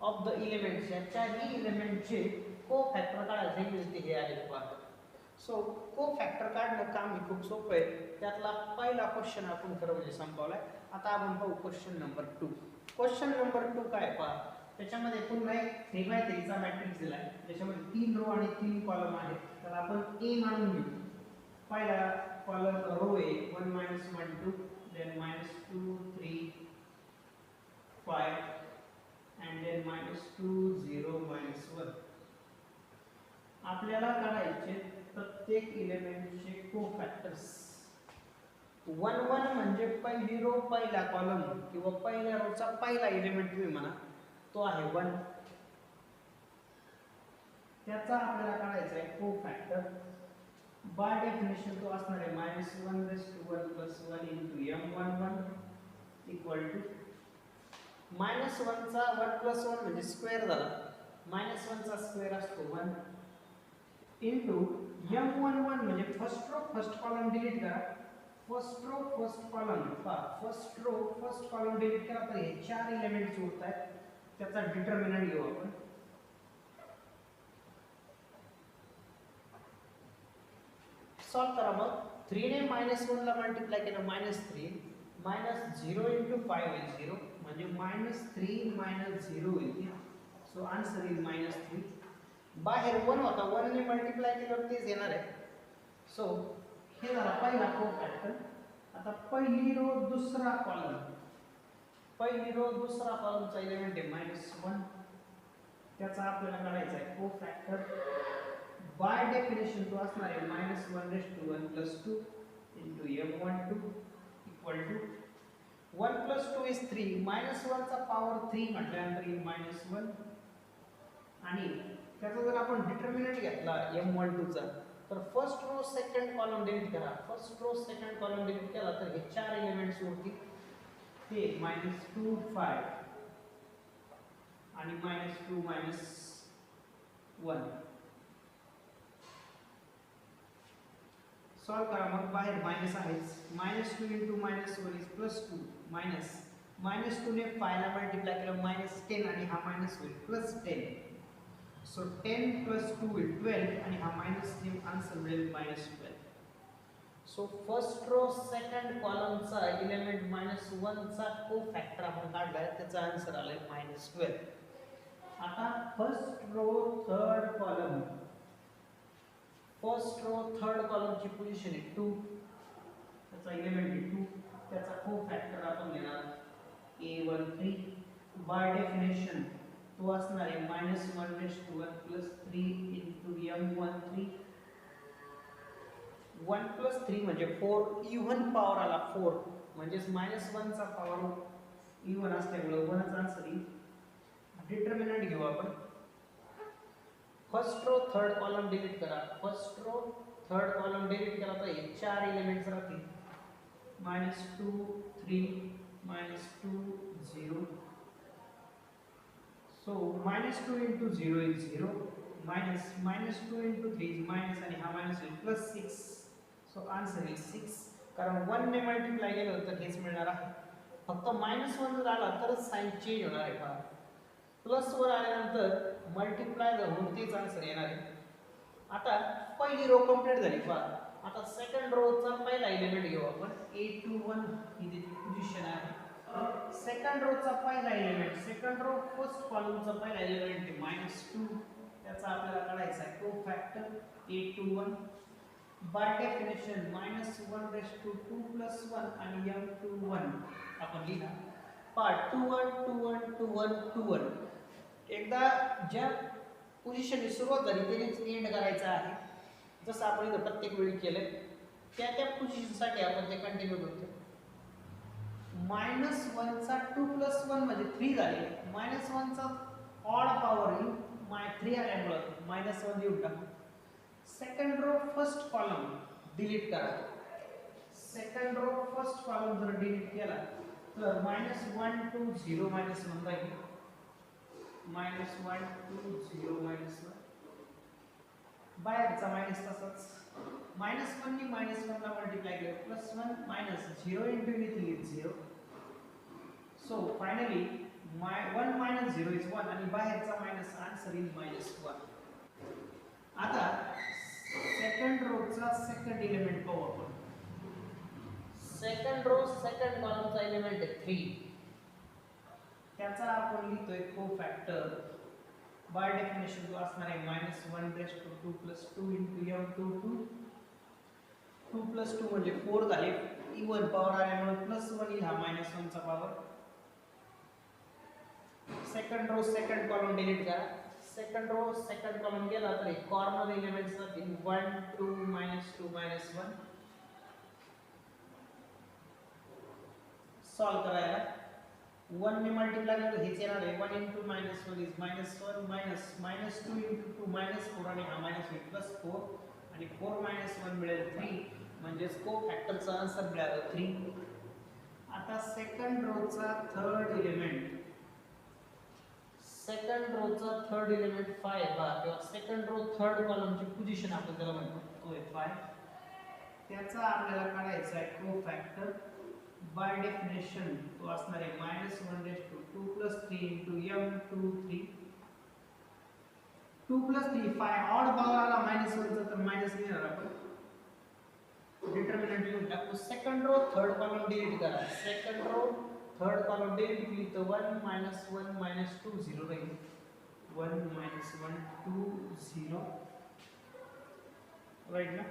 of the elements. या चारही एलिमेंटचे कोफॅक्टर काढायचे हे आहेत पहा. सो कोफॅक्टर काढणं काम हे खूप सोपं आहे. त्यातला पहिला क्वेश्चन आपण खरं म्हणजे संपवलाय. आता आपण पाहू क्वेश्चन नंबर 2. क्वेश्चन नंबर 2 काय पहा. त्याच्यामध्ये पुन्हा एक 3 × 3 मॅट्रिक्स दिलाय. त्याच्यामध्ये 3 रो आणि 3 कॉलम आहेत. तर आपण A मानून घेऊ. पहिला कॉलम रो आहे 1 - 1 2 then -2 3 5 and then -2 0 -1. आपल्याला काढायचे प्रत्येक एलिमेंटचे कोफॅक्टर्स. 1 1 म्हणजे पहिली रो पहिला कॉलम किंवा पहिल्या रोचा पहिला एलिमेंट तुम्ही म्हणा तो आहे 1. त्याचा आपल्याला काढायचा आहे कोफॅक्टर. बाय डेफिनेशन तो असणार आहे -1/1 + 1 into M11 equal to -1 चा 1 + 1 म्हणजे स्क्वेअर झाला. -1 चा स्क्वेअर असतो 1 into M11 म्हणजे first row first column delete करा. First row first column first row first column delete करा तर हे 4 एलिमेंट्स उरतात. त्याचा डिटर्मिनंट घेऊ आपण. सॉल्व करा मग. 3 ने -1 ला मल्टिप्लाय केलं -3 -0 × 5 होईल 0 म्हणजे -3 - 0 होईल. सो आन्सर येईल -3. बाहेर 1 होता 1 ने मल्टिप्लाय केल्यावर तेच येणार आहे. सो हे झाला पहिला कोफॅक्टर. आता पहिली रो दुसरा कॉलम. पहिली रो दुसरा कॉलमचा एलिमेंट आहे -1. त्याचा आपल्याला काढायचा आहे कोफॅक्टर. बाय डेफिनेशन तो असणार आहे -1/1 + 2 into M12 equal to 1 + 2 is 3. -1 चा पॉवर 3 म्हटल्यानंतर येईल -1 आणि त्याचा जर आपण डिटर्मिनंट घेतला m12 चा तर first row second column delete करा. First row second column delete केला तर हे चार एलिमेंट्स उरतील. ते -2 5 आणि -2 -1. सॉल्व करा. मग बाहेर मायनस आहेच. -2 * -1 इज +2 मायनस -2 ने 5 ला मल्टिप्लाय केलं -10 आणि हा मायनस होईल +10. सो 10 + 2 will 12 आणि हा मायनस ने आन्सर मिळेल -12. सो फर्स्ट रो सेकंड कॉलमचा एलिमेंट -1 चा कोफॅक्टर आपण काढलाय, त्याचा आन्सर आलाय -12. आता फर्स्ट रो थर्ड कॉलम ची पोझिशन आहे 2, त्याचा एलिमेंट आहे 2, त्याचा कोफॅक्टर आपण घेणार a13. बाय डेफिनेशन तो असणार आहे -1 + 3 * m13. 1 + 3 म्हणजे 4, इव्हन पॉवर आला 4 म्हणजे -1 चा पॉवर इव्हन असल्यामुळे 1 चा आन्सर येईल. डिटर्मिनंट घेऊ आपण. First row third column delete करा. First row third column delete केला तर हे चार एलिमेंट्स राहतील -2 3 -2 0. सो -2 * 0 is 0 -2 * 3 is minus आणि हा मायनस होईल +6. So answer is 6. कारण 1 ने मल्टिप्लाय केलं तर हेच मिळणार आहे. फक्त -1 जर आला तरच साइन चेंज होणार आहे. पहा प्लस वर आल्यानंतर मल्टिप्लाय होऊन तेच आन्सर येणार आहे. आता पहिली रो कंप्लीट झाली. पहा आता सेकंड रोचा पहिला एलिमेंट घेऊ आपण. a21 ही त्याची पोझिशन आहे. सेकंड रोचा पहिला एलिमेंट, सेकंड रो फर्स्ट कॉलमचा पहिला एलिमेंट आहे -2, त्याचा आपल्याला काढायचा आहे कोफॅक्टर a21. बाय डेफिनेशन -1/2 + 1 आणि m21 आपण लिहा. पार्ट 2 1 2 1 2 1 2 1. एकदा ज्या पोझिशनची सुरुवात झाली त्यानेच एंड करायचं आहे. जसं आपण इथं प्रत्येक वेळी केलंय त्या पोझिशनसाठी आपण ते कंटिन्यू करतो. -1 चा 2 + 1 म्हणजे 3 झाले. -1 चा ऑड पॉवर येईल 3 आल्यामुळे -1 देऊन टाकू. Second row first column delete करा. सेकंड रो फर्स्ट कॉलम जर डिलीट केला तर -1 2 0 -1 राहील. -1 2 0 -1 बाहेरचा मायनस तसाच. -1 ने -1 ला मल्टिप्लाय केलं +1 -0 * anything is 0. So finally 1 - 0 is 1 आणि बाहेरचा मायनस आन्सर इज -1. आता सेकंड रोचा सेकंड एलिमेंट पाहू आपण. सेकंड रो सेकंड कॉलमचा एलिमेंट आहे 3, त्याचा आपण लिहितोय कोफॅक्टर. बाय डेफिनेशन तो असणार आहे -1/2 + 2 * m22. 2 + 2 म्हणजे 4 झाले. इव्हन पॉवर आल्यामुळे +1 येईल, हा -1 चा power. Second row second column delete करा. सेकंड रो सेकंड कॉलम गेला तर कॉर्नर एलिमेंट्स राहतील 1 2 -2 -1. सॉल्व करायला 1 ने मल्टिप्लाय केलं हेच येणार आहे. 1 * -1 इज -1 -2 * 2 -4 आणि हा मायनस होईल +4 आणि 4 - 1 मिळेल 3 म्हणजे कोफॅक्टरचा आन्सर मिळाला 3. आता second Rochak third element, second Rochak third element 5 बा किंवा सेकंड रो थर्ड कॉलमची पोझिशन आपण त्याला म्हणतो तो आहे 5. त्याचा आपल्याला काढायचा आहे कोफॅक्टर. बाय डेफिनेशन तो असणार आहे -1/2 + 3 * m23. 2 + 3 5 ऑड पॉवर आला -1 चा तर मायनस घेणार आपण. डिटर्मिनंट लिहून टाकू. Second row third column delete करा. Second row third column delete केली तर 1 - 1 -2 0 राहील. 1 - 1 2 0 राईट ना.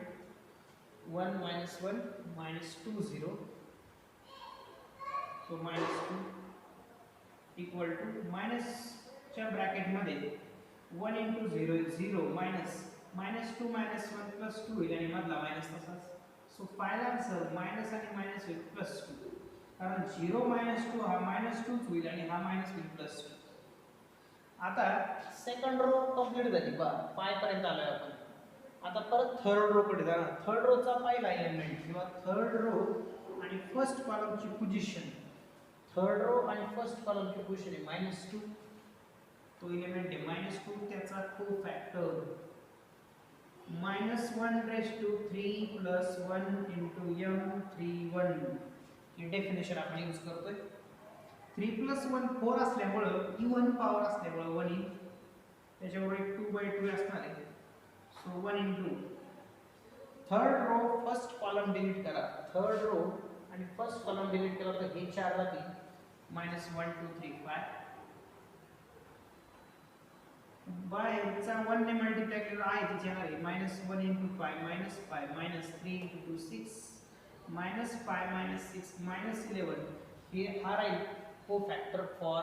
1 - 1 -2 0. सो -2 इक्वल टू मायनसच्या ब्रॅकेटमध्ये 1 * 0 is 0 -2 -1 +2 होईल आणि मधला मायनस तसाच. सो फायनल आन्सर मायनस आणि मायनस होईल +2. कारण 0 - 2 हा -2 होईल आणि हा मायनस होईल +2. आता सेकंड रो कंप्लीट झाली बा, पाय पर्यंत आलोय आपण. आता परत थर्ड रो कडे जाणार. थर्ड रोचा पहिला एलिमेंट किंवा थर्ड रो आणि फर्स्ट कॉलमची पोझिशन, थर्ड रो आणि फर्स्ट कॉलमची पोझिशन आहे -2. तो एलिमेंट आहे -2, त्याचा कोफॅक्टर -1/3 + 1 × m31. ही डेफिनेशन आपण यूज करतोय. 3 + 1 4 असल्यामुळं इव्हन पॉवर असल्यामुळं 1 येईल, त्याच्यावर एक 2/2 असणार आहे. So 1 × third row first column delete करा. थर्ड रो आणि फर्स्ट कॉलम डिलीट केला तर हे 4 राहतील. -1 2 3 5 बायचा 1 ने मल्टिप्लाय केलं आहे तिथे येणार आहे -1 × 5 -5 -3 × 2 6 -5 -6 -11. हे हा राहील कोफॅक्टर फॉर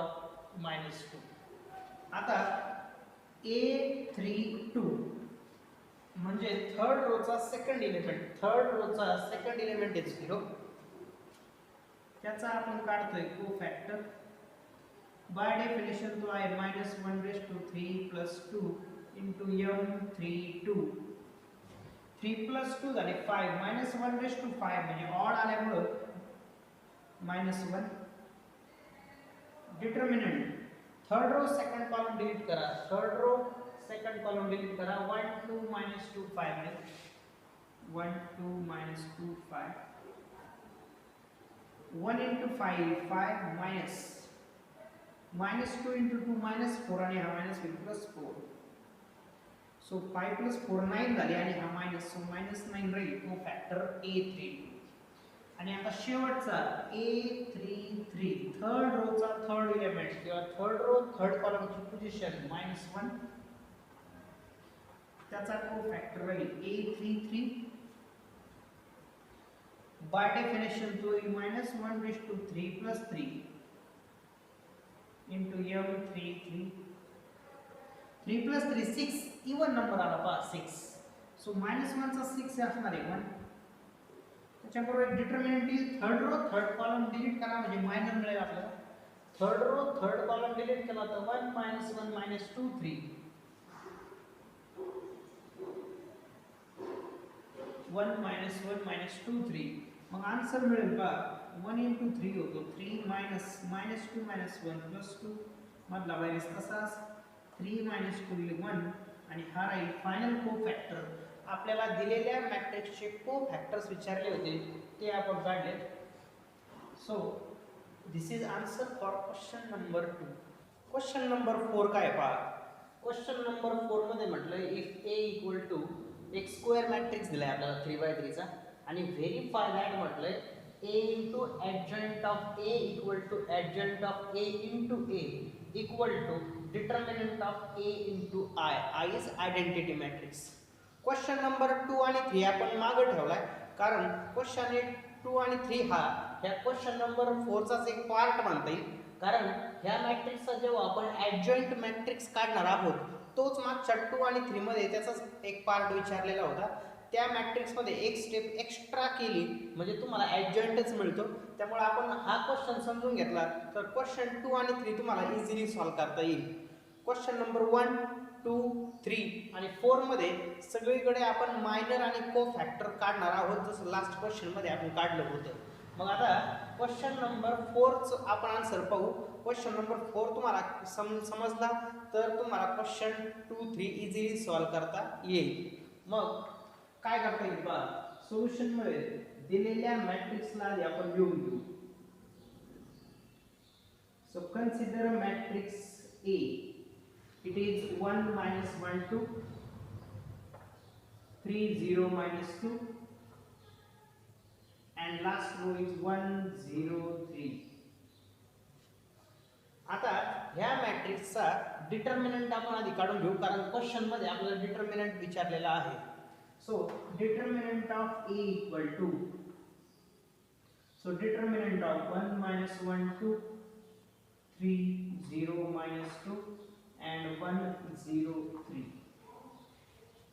-2. आता A32 म्हणजे third Rochak second element, third Rochak second element आहे 0, त्याचा आपण काढतोय कोफॅक्टर. बाय डेफिनेशन तो आहे -1/3 + 2 × m32. 3 + 2 झाले 5, -1/5 म्हणजे ऑड आल्यामुळं -1. Determinant third row second column delete करा. Third row second column delete करा. 1 2 -2 5 मिळेल. 1 2 -2 5. 1 × 5 5 -2 × 2 -4 आणि हा मायनस होईल +4. सो 5 + 4 9 झाले आणि हा मायनस, सो -9 राहील कोफॅक्टर A32. आणि आता शेवटचा A33 third Rochak third element किंवा थर्ड रो थर्ड कॉलमची पोझिशन -1, त्याचा कोफॅक्टर राहील A33. बाय डेफिनेशन तो येईल -1/3 + 3 × m33. 3 + 3 6, इवन नंबर आला पहा 6. सो -1 चा 6 असणार आहे 1. त्याच्याबरोबर एक डिटर्मिनंट येईल. Third row third column delete करा म्हणजे मायनर मिळेल आपल्याला. Third row third column delete केला तर 1 - 1 -2 3. 1 - 1 -2 3. मग आन्सर मिळेल पहा 1 × 3 होतो. 3 - -2 -1 +2 मधला व्हॅल्यूज तसाच 3 - 2 1 आणि हा राहील फायनल कोफॅक्टर. आपल्याला दिलेल्या मॅट्रिक्सचे कोफॅक्टर्स विचारले होते ते आपण काढले. So this is answer for question number 2. Question number 4 काय पहा. क्वेश्चन नंबर 4 मध्ये म्हटलं इफ A = एक स्क्वेअर मॅट्रिक्स दिलाय आपल्याला 3/3 चा आणि व्हेरीफाय दॅट म्हटलंय A × adjoint of A = adjoint of A × A = determinant of A × I. I is identity matrix. Question number 2 आणि 3 आपण मागे ठेवलाय कारण क्वेश्चन 2 आणि 3 हा ह्या क्वेश्चन नंबर 4 चाच एक पार्ट म्हणता येईल. कारण ह्या मॅट्रिक्सचा जेव्हा आपण ॲडजॉइंट मॅट्रिक्स काढणार आहोत तोच मागच्या 2 आणि 3 मध्ये त्याचाच एक पार्ट विचारलेला होता. त्या मॅट्रिक्समध्ये एक स्टेप एक्स्ट्रा केली म्हणजे तुम्हाला ॲडजॉइंटच मिळतो. त्यामुळे आपण हा क्वेश्चन समजून घेतला तर क्वेश्चन 2 आणि 3 तुम्हाला इझिली सॉल्व्ह करता येईल. क्वेश्चन नंबर 1 2 3 आणि 4 मध्ये सगळीकडे आपण मायनर आणि कोफॅक्टर काढणार आहोत जसं लास्ट क्वेश्चन मध्ये आपण काढलं होतं. मग आता क्वेश्चन नंबर 4चं आपण आन्सर पाहू. क्वेश्चन नंबर 4 तुम्हाला समजला तर तुम्हाला क्वेश्चन 2 3 इझिली सॉल्व्ह करता येईल. मग काय करता येईल पहा. सोल्युशन मध्ये दिलेल्या मॅट्रिक्सला आपण लिहून घेऊ. So consider matrix A. It is 1 - 1 2 3 0 -2 and last row is 1 0 3. आता ह्या मॅट्रिक्सचा डिटर्मिनंट आपण आधी काढून घेऊ कारण क्वेश्चन मध्ये आपल्याला डिटर्मिनंट विचारलेला आहे. So determinant of A = so determinant of 1 - 1 2 3 0 -2 and 1 0 3.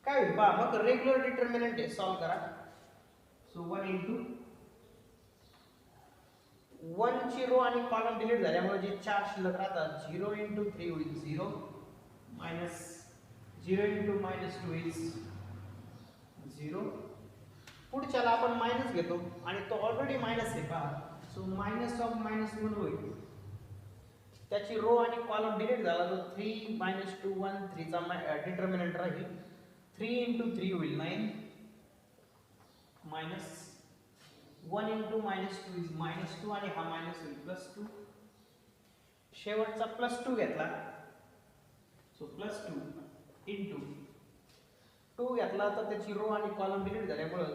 काय होईल पहा. मग रेग्युलर डिटर्मिनंट आहे सॉल्व करा. सो 1 × 1 ची रो आणि कॉलम डिलीट झाल्यामुळे जे 4 शिल्लक राहतात 0 × 3 होईल 0 मायनस 0 इंटू मायनस 2 इज 0. पुढच्याला आपण मायनस घेतो आणि तो ऑलरेडी मायनस आहे पहा, सो मायनस ऑफ मायनस 1 होईल. त्याची रो आणि कॉलम डिलीट झाला तर 3 मायनस 2 1 3 चा डिटर्मिनंट राहील. 3 इंटू 3 होईल 9 minus 1 into minus 2 is minus 2 आणि हा मायनस होईल प्लस 2. शेवटचा प्लस 2 घेतला, सो प्लस 2 इंटू 2 घेतला तर त्याची रो आणि कॉलम डिलीट झाल्यामुळे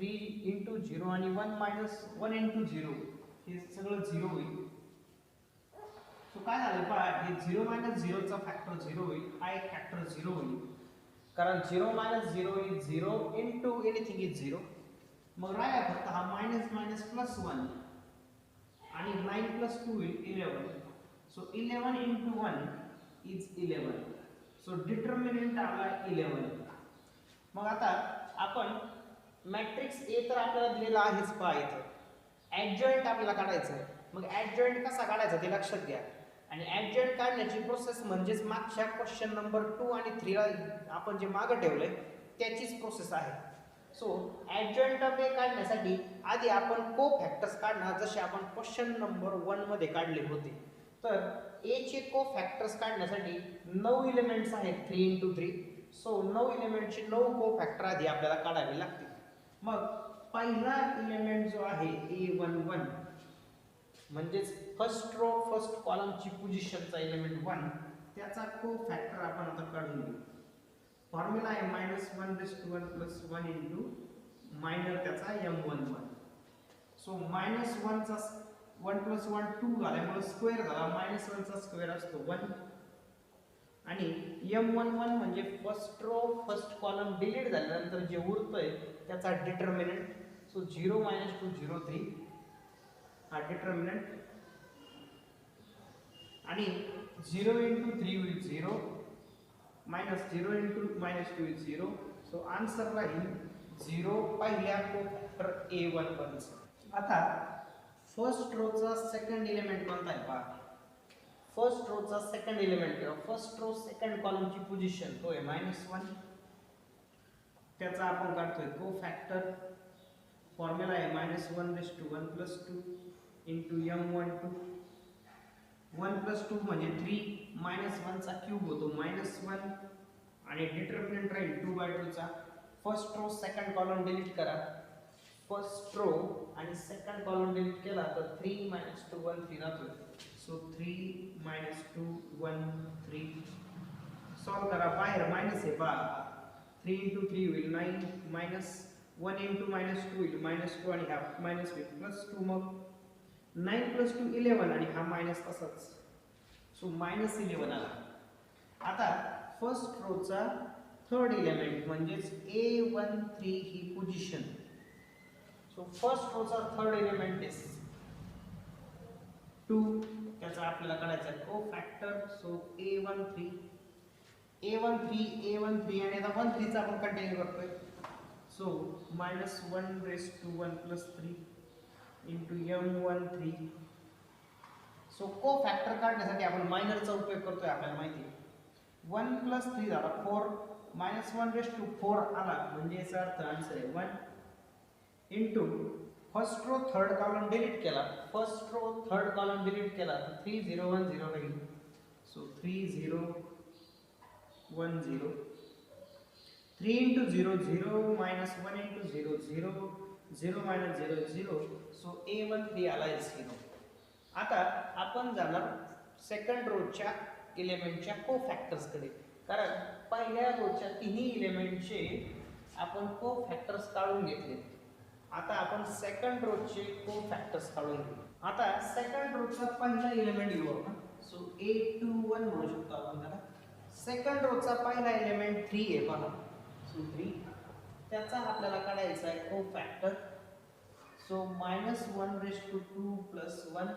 3 इंटू 0 आणि 1 मायनस 1 इंटू 0 हे सगळं 0 होईल. सो काय झालं पहा, हे 0 मायनस 0 चा फॅक्टर 0 होईल, हा एक फॅक्टर 0 होईल कारण 0 minus 0 is 0 into anything is 0. मग राहिला फक्त हा मायनस मायनस प्लस 1 आणि 9 प्लस 2 होईल 11. So 11 into 1 is 11. So determinant आला 11. मग आता आपण मॅट्रिक्स ए तर आपल्याला दिलेला आहेच पहा इथं. ॲडजॉइंट आपल्याला काढायचं आहे. मग ॲडजॉइंट कसा काढायचा ते लक्षात घ्या. आणि ॲडजॉइंट काढण्याची प्रोसेस म्हणजेच मागच्या क्वेश्चन नंबर 2 आणि 3 ला आपण जे मागं ठेवलंय त्याचीच प्रोसेस आहे. सो ॲडजॉइंट टर्म काढण्यासाठी आधी आपण को फॅक्टर्स काढणार जसे आपण क्वेश्चन नंबर 1 मध्ये काढले होते. तर ए चे को फॅक्टर्स काढण्यासाठी 9 एलिमेंट्स आहेत 3 इंटू 3. सो 9 एलिमेंटचे 9 को फॅक्टर आधी आपल्याला काढावे लागतील. मग पहिला एलिमेंट जो आहे A11 म्हणजेच फर्स्ट रो फर्स्ट कॉलमची पोझिशनचा एलिमेंट 1 त्याचा को फॅक्टर आपण आता काढून घेऊ. फॉर्म्युला आहे -1 प्लस 1 इंटू मायनर त्याचा M11. सो -1 चा 1 प्लस 1 2 झाल्यामुळे स्क्वेअर झाला, -1 चा स्क्वेअर असतो 1 आणि M11 म्हणजे first row first column delete झाल्यानंतर जे उरतंय त्याचा डिटर्मिनंट. सो 0 - 2 0 3 हा डिटर्मिनंट आणि 0 इंटू 3 होईल 0 minus 0 into minus 2 is 0. So answer राहील 0 पहिल्या को फॅक्टर A11. आता फर्स्ट रो चा सेकंड एलिमेंट कोणता आहे पहा. फर्स्ट रो चा सेकंड एलिमेंट किंवा फर्स्ट रो सेकंड कॉलमची पोझिशन तो आहे -1. त्याचा आपण काढतोय को फॅक्टर. फॉर्म्युला आहे -1 प्लस 2 इंटू M12. 1 प्लस 2 म्हणजे 3 -1 चा क्यूब होतो -1 आणि डिटर्मिनंट राहील 2/2 चा. First row second column delete करा. फर्स्ट रो आणि सेकंड कॉलम डिलीट केला तर 3 - 2 1 3 राहतो. सो 3 - 2 1 3. सॉल्व करा. बाहेर मायनस आहे पहा. 3 इंटू 3 होईल 9 मायनस 1 इंटू मायनस 2 होईल -2 आणि हा मायनस होईल प्लस 2. मग 9 प्लस 2 11 आणि हा मायनस तसाच. सो -11 आला. आता फर्स्ट रो चा थर्ड एलिमेंट म्हणजेच A13 ही पोझिशन. सो फर्स्ट रो चा थर्ड एलिमेंट इज 2. त्याचा आपल्याला काढायचा आहे को फॅक्टर. सो A13 आणि आता 13 चा आपण कंटिन्यू करतोय. So -1 plus 3 into M13. So को फॅक्टर काढण्यासाठी आपण मायनरचा उपयोग करतोय आपल्याला माहिती आहे. 1 प्लस 3 झाला 4 -1 आला म्हणजे याचा अर्थ आन्सर आहे 1 into first row third column delete केला. First row third column delete केला तर 3 0 1 0 राहील. So 3 0 1 0. 3 into 0 0 -1 into 0 0 0 0 0. So A13 आला 0. आता आपण जाणार सेकंड रोच्या एलिमेंटच्या को फॅक्टर्स कडे कारण पहिल्या रोच्या तिन्ही एलिमेंटचे आपण को फॅक्टर्स काढून घेतले. आता आपण सेकंड रोचे को फॅक्टर्स काढून घेऊ. आता सेकंड रोचा पहिला एलिमेंट घेऊ आपण. सो A21 म्हणू शकतो आपण त्याला. सेकंड रोचा पहिला एलिमेंट 3 आहे पहा. सो 3 त्याचा आपल्याला काढायचा आहे को factor. So -1 plus 1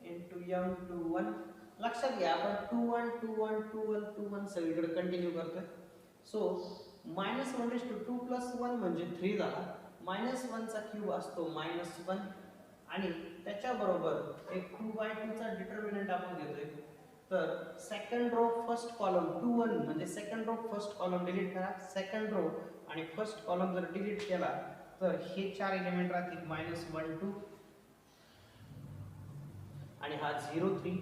into M21. लक्षात घ्या आपण 2 1 2 1 2 1 2 1 सगळीकडे कंटिन्यू करतोय. सो -1 प्लस 1 म्हणजे 3 झाला. -1 चा क्यूब असतो -1 आणि त्याच्याबरोबर एक 2/2 चा डिटर्मिनंट आपण घेतोय. तर सेकंड रो फर्स्ट कॉलम 2 1 म्हणजे second row first column delete करा. सेकंड रो आणि फर्स्ट कॉलम जर डिलीट केला तर हे चार एलिमेंट राहतील -1 2 आणि हा 0 3.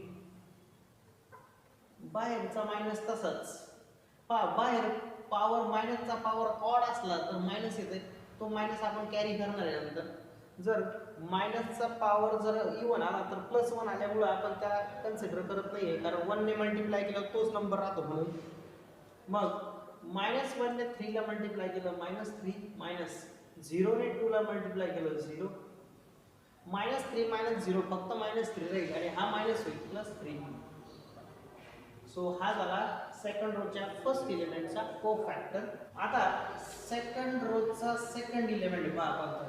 बाहेरचा मायनस तसाच पहा, बाहेर पॉवर मायनसचा पॉवर ऑड असला तर मायनस येते, तो मायनस आपण कॅरी करणार आहे नंतर. जर मायनसचा पॉवर जर इवन आला तर +1 आल्यामुळे आपण त्याला कन्सिडर करत नाहीये, कारण 1 ने मल्टिप्लाय केलं तोच नंबर राहतो म्हणून. मग -1 ने 3 ला मल्टिप्लाय केलं -3, -0 ने 2 ला मल्टिप्लाय केलं 0, -3 -0 फक्त -3 राहील आणि हा मायनस होईल +3. सो हा झाला सेकंड रोच्या फर्स्ट एलिमेंटचा कोफॅक्टर. आता सेकंड रोचा सेकंड एलिमेंट पहा आपण.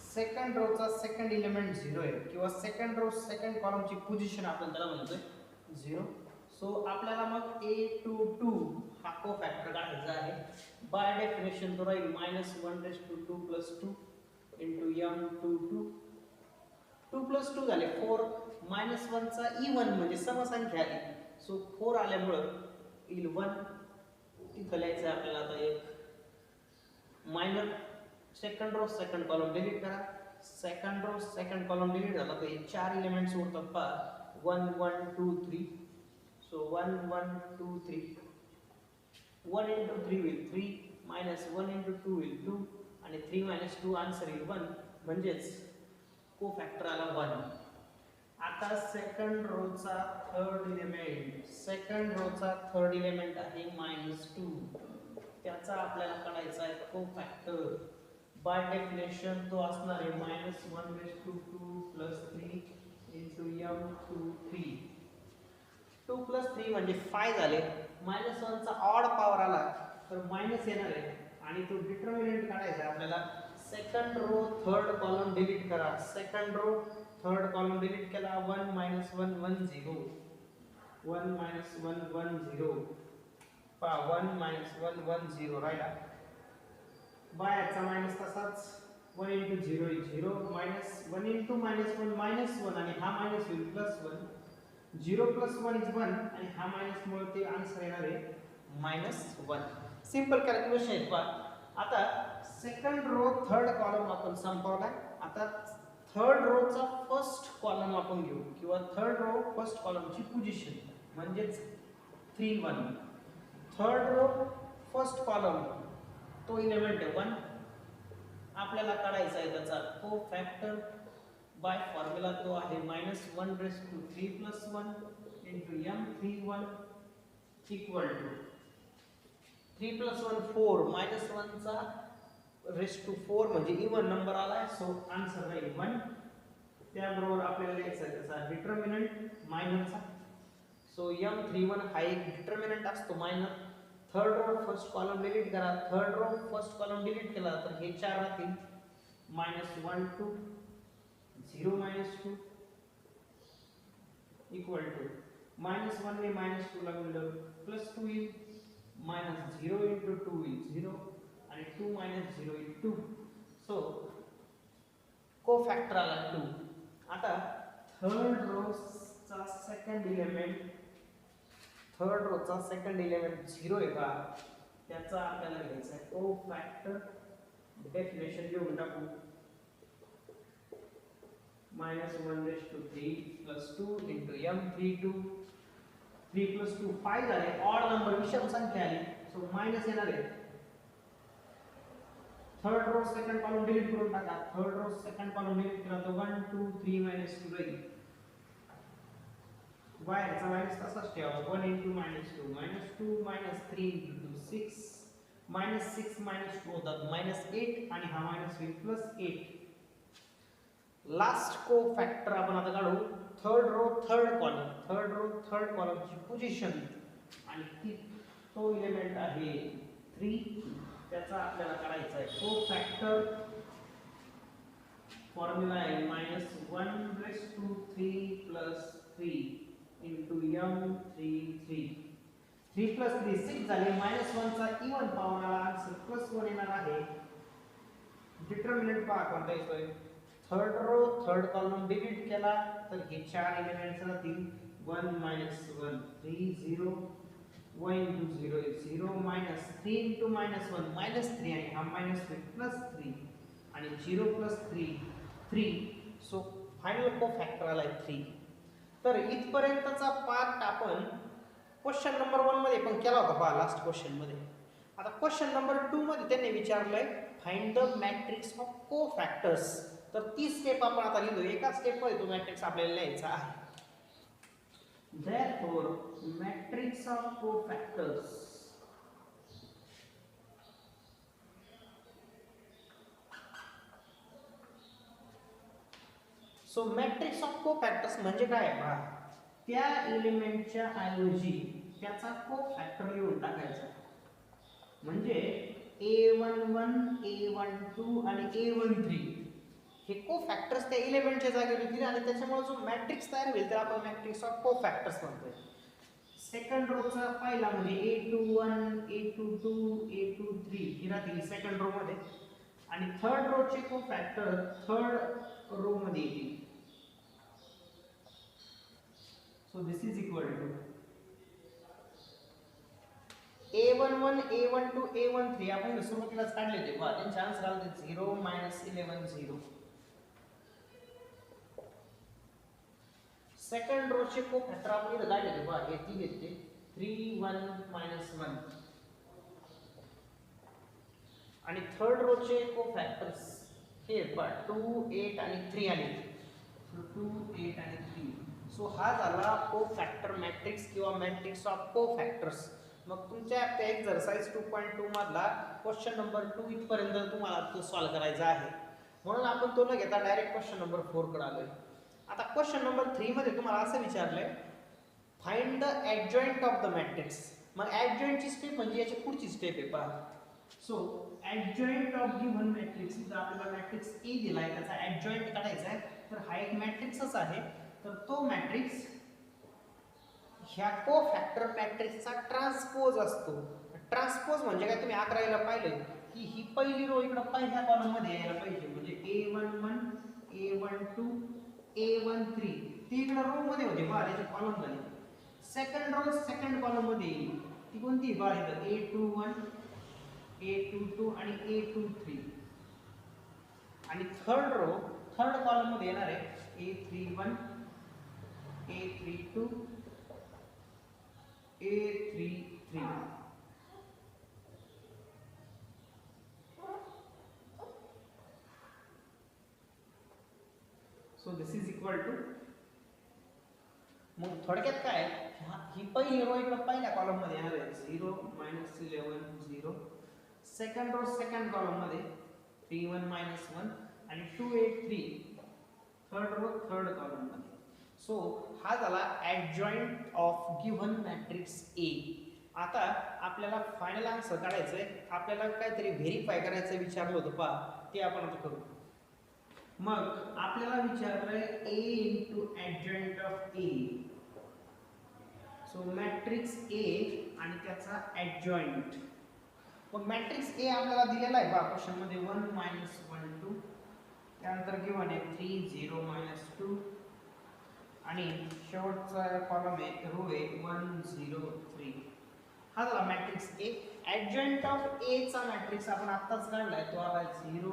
सेकंड रोचा सेकंड एलिमेंट 0 आहे किंवा सेकंड रो सेकंड कॉलमची पोझिशन आपण त्याला म्हणतोय 0. सो आपल्याला मग a22 हा कोफॅक्टर काढायचा आहे. बाय डेफिनेशन तो राहील -1/2 + 2 * m22. 2 + 2 झाले 4. -1 चा इवन म्हणजे समसंख्या आली. सो 4 आल्यामुळं येईल 1. तिथं लिहायचं आपल्याला आता एक minor. Second row second column delete करा. Second row second column delete झाला तर हे चार एलिमेंट्स उरतात पहा 1 1 2 3. सो 1 1 2 3. 1 * 3 होईल 3 -1 * 2 होईल 2 आणि 3 - 2 आन्सर येईल 1. म्हणजेच कोफॅक्टर आला 1. आता second Rochak third element. Second Rochak third element आहे -2. त्याचा आपल्याला काढायचा आहे कोफॅक्टर. बाय डेफिनेशन तो असणार आहे -1/2 + 3 * m23. 2 + 3 म्हणजे 5 झाले. -1 चा ऑड पॉवर आला तर मायनस येणार आहे आणि तो डिटर्मिनंट काढायचा आपल्याला. Second row third column delete करा. Second row third column delete केला 1 - 1 1 0. 1 - 1 1 0 पहा 1 - 1 1 0 राहिला. बाहेरचा मायनस तसाच 1 * 0 is 0 -1 * -1 -1 आणि हा मायनस होईल +1. 0 + 1 is 1 आणि हा मायनस मुळे ते आन्सर येणार आहे -1. सिंपल कॅल्क्युलेशन आहे पहा. आता सेकंड रो थर्ड कॉलम आपण संपवलाय. आता थर्ड रोचा फर्स्ट कॉलम आपण घेऊ किंवा थर्ड रो फर्स्ट कॉलमची पोझिशन म्हणजेच 3 1. थर्ड रो फर्स्ट कॉलम तो एलिमेंट आहे 1. आपल्याला काढायचा आहे त्याचा कोफॅक्टर. बाय फॉर्म्युला तो आहे -1/3 + 1 * m31 = 3 + 1 4. -1 चा (4) म्हणजे इवन नंबर आलाय. सो आन्सर राहील 1. त्याबरोबर आपल्याला लिहायचा आहे त्याचा डिटर्मिनंट मायनरचा. सो m31 हा एक डिटर्मिनंट असतो minor. Third row first column delete करा. Third row first column delete केला तर हे चार राहतील -1 2 0 -2 इक्वल टू -1 ने -2 ला गुणलं +2 येईल. -0 * 2 येईल 0 आणि 2 - 0 येईल 2. सो कोफॅक्टर आला 2. आता third Rochak second element. Third Rochak second element 0 आहे का त्याचा आपल्याला घ्यायचा आहे कोफॅक्टर. डेफिनेशन लिहून टाकू -1/3 + 2 * m32. 3 + 2 5 झाले. ऑड नंबर विषम संख्या आली. सो मायनस येणार आहे. Third row second column delete करून टाका. Third row second column delete केला तर 1 2 3 -2 राहील. बाहेरचा मायनस तसाच ठेवा 1 * -2 -2 -3 * 2 6 -6 -2 होतात -8 आणि हा मायनस होईल +8. लास्ट कोफॅक्टर आपण आता काढू third row third column. Third row थर्ड कॉलमची पोझिशन आणि तो एलिमेंट आहे 3. त्याचा आपल्याला काढायचा आहे कोफॅक्टर. फॉर्म्युला आहे -1/3 + 3 * m33. 3 + 3 6 झाले. -1 चा इवन पॉवर आला. आन्सर +1 येणार आहे. डिटर्मिनंट पहा कोणता येतोय. Third row third column delete केला तर हे चार एलिमेंट्स राहतील 1 minus 1 3 0 1 into 0 is 0 minus 3 into minus 1 minus 3 आणि हा minus 3 plus 3 आणि 0 plus 3 3 सो फायनल कोफॅक्टर आलाय 3. तर इथपर्यंतचा पार्ट आपण क्वेश्चन नंबर 1 मध्ये पण केला होता पहा लास्ट क्वेश्चन मध्ये. आता क्वेश्चन नंबर 2 मध्ये त्यांनी विचारलंय फाइंड द मॅट्रिक्स ऑफ कोफॅक्टर्स. तर ती स्टेप आपण आता लिहिलो. एका स्टेप मध्ये तो मॅट्रिक्स आपल्याला लिहायचा आहे. Therefore, matrix of cofactors so matrix of cofactors म्हणजे काय आहे पहा, त्या एलिमेंटच्या ऐवजी त्याचा कोफॅक्टर लिहून टाकायचा. म्हणजे a11 a12 आणि a13 हे कोफॅक्टर्स त्या एलिमेंटच्या जागेवर येतील आणि त्याच्यामुळे जो मॅट्रिक्स तयार होईल त्याला आपण मॅट्रिक्स ऑफ कोफॅक्टर्स म्हणतोय. सेकंड रोचा पहिला म्हणजे a21 a22 a23 ही राहतील सेकंड रो मध्ये आणि थर्ड रोचे कोफॅक्टर थर्ड रो मध्ये येतील. So this is equal to a11 a12 a13 आपण सुरुवातीलाच काढले होते पहा, त्यांचे आन्सर आले 0 11 0. सेकंड रो चे कोफॅक्टर आपण इथे काढले होते पहा, हे तीन येते 3 1 -1 आणि थर्ड रो चे कोफॅक्टर्स हे पहा 2 8 आणि 3 आले. सो 2 8 आणि 3. सो हा झाला कोफॅक्टर मॅट्रिक्स किंवा मॅट्रिक्स ऑफ कोफॅक्टर्स. मग तुमच्या त्या एक्सरसाइज 2.2 मधला क्वेश्चन नंबर 2 इथपर्यंत तुम्हाला तो सॉल्व्ह करायचा आहे. म्हणून आपण तो न घेता डायरेक्ट क्वेश्चन नंबर 4 कडे आलोय. आता क्वेश्चन नंबर 3 मध्ये तुम्हाला असं विचारलंय find the adjoint of the matrix. मग ॲडजॉइंटची स्टेप म्हणजे याची पुढची स्टेप आहे पहा. So adjoint of given matrix, जर आपल्याला मॅट्रिक्स ए दिलाय त्याचा ॲडजॉइंट काढायचा आहे तर हा एक मॅट्रिक्सच आहे. तर तो मॅट्रिक्स ह्या कोफॅक्टर मॅट्रिक्सचा ट्रान्सपोज असतो. ट्रान्सपोज म्हणजे काय, तुम्ही 11वीला पाहिलं की ही पहिली रो इकडे पहिल्या कॉलम मध्ये यायला पाहिजे. म्हणजे a11 a12 a13 ती इकडे रो मध्ये होते पहा, त्याचे कॉलम झाले. सेकंड रो सेकंड कॉलम मध्ये येईल ती कोणती पहा इथं a21 a22 आणि a23 आणि थर्ड रो थर्ड कॉलम मध्ये येणार आहे a31 a32 a33. So this is equal to, मग थोडक्यात काय ही पहिली रो इकडे पहिल्या कॉलम मध्ये येणार आहे 0 -11 0. सेकंड रो सेकंड कॉलम मध्ये 3 1 -1 आणि 2 8 3 थर्ड रो थर्ड कॉलम मध्ये. सो हा झाला ॲडजॉइंट ऑफ गिव्हन मॅट्रिक्स ए. आता आपल्याला फायनल आन्सर काढायचं आहे. आपल्याला काहीतरी व्हेरीफाय करायचं विचारलं होतं पहा, ते आपण आता करू. मग आपल्याला विचारलंय a into adjoint of A. So matrix A आणि त्याचा ॲडजॉइंट. मग मॅट्रिक्स ए आपल्याला दिलेला आहे पहा क्वेश्चन मध्ये 1 -1 2. त्यानंतर गिव्हन आहे 3 0 -2 आणि शेवटचा कॉलम आहे रो आहे 1 0 3. हा झाला मॅट्रिक्स ए. ॲडजॉइंट ऑफ ए चा मॅट्रिक्स आपण आत्ताच काढलाय, तो आला 0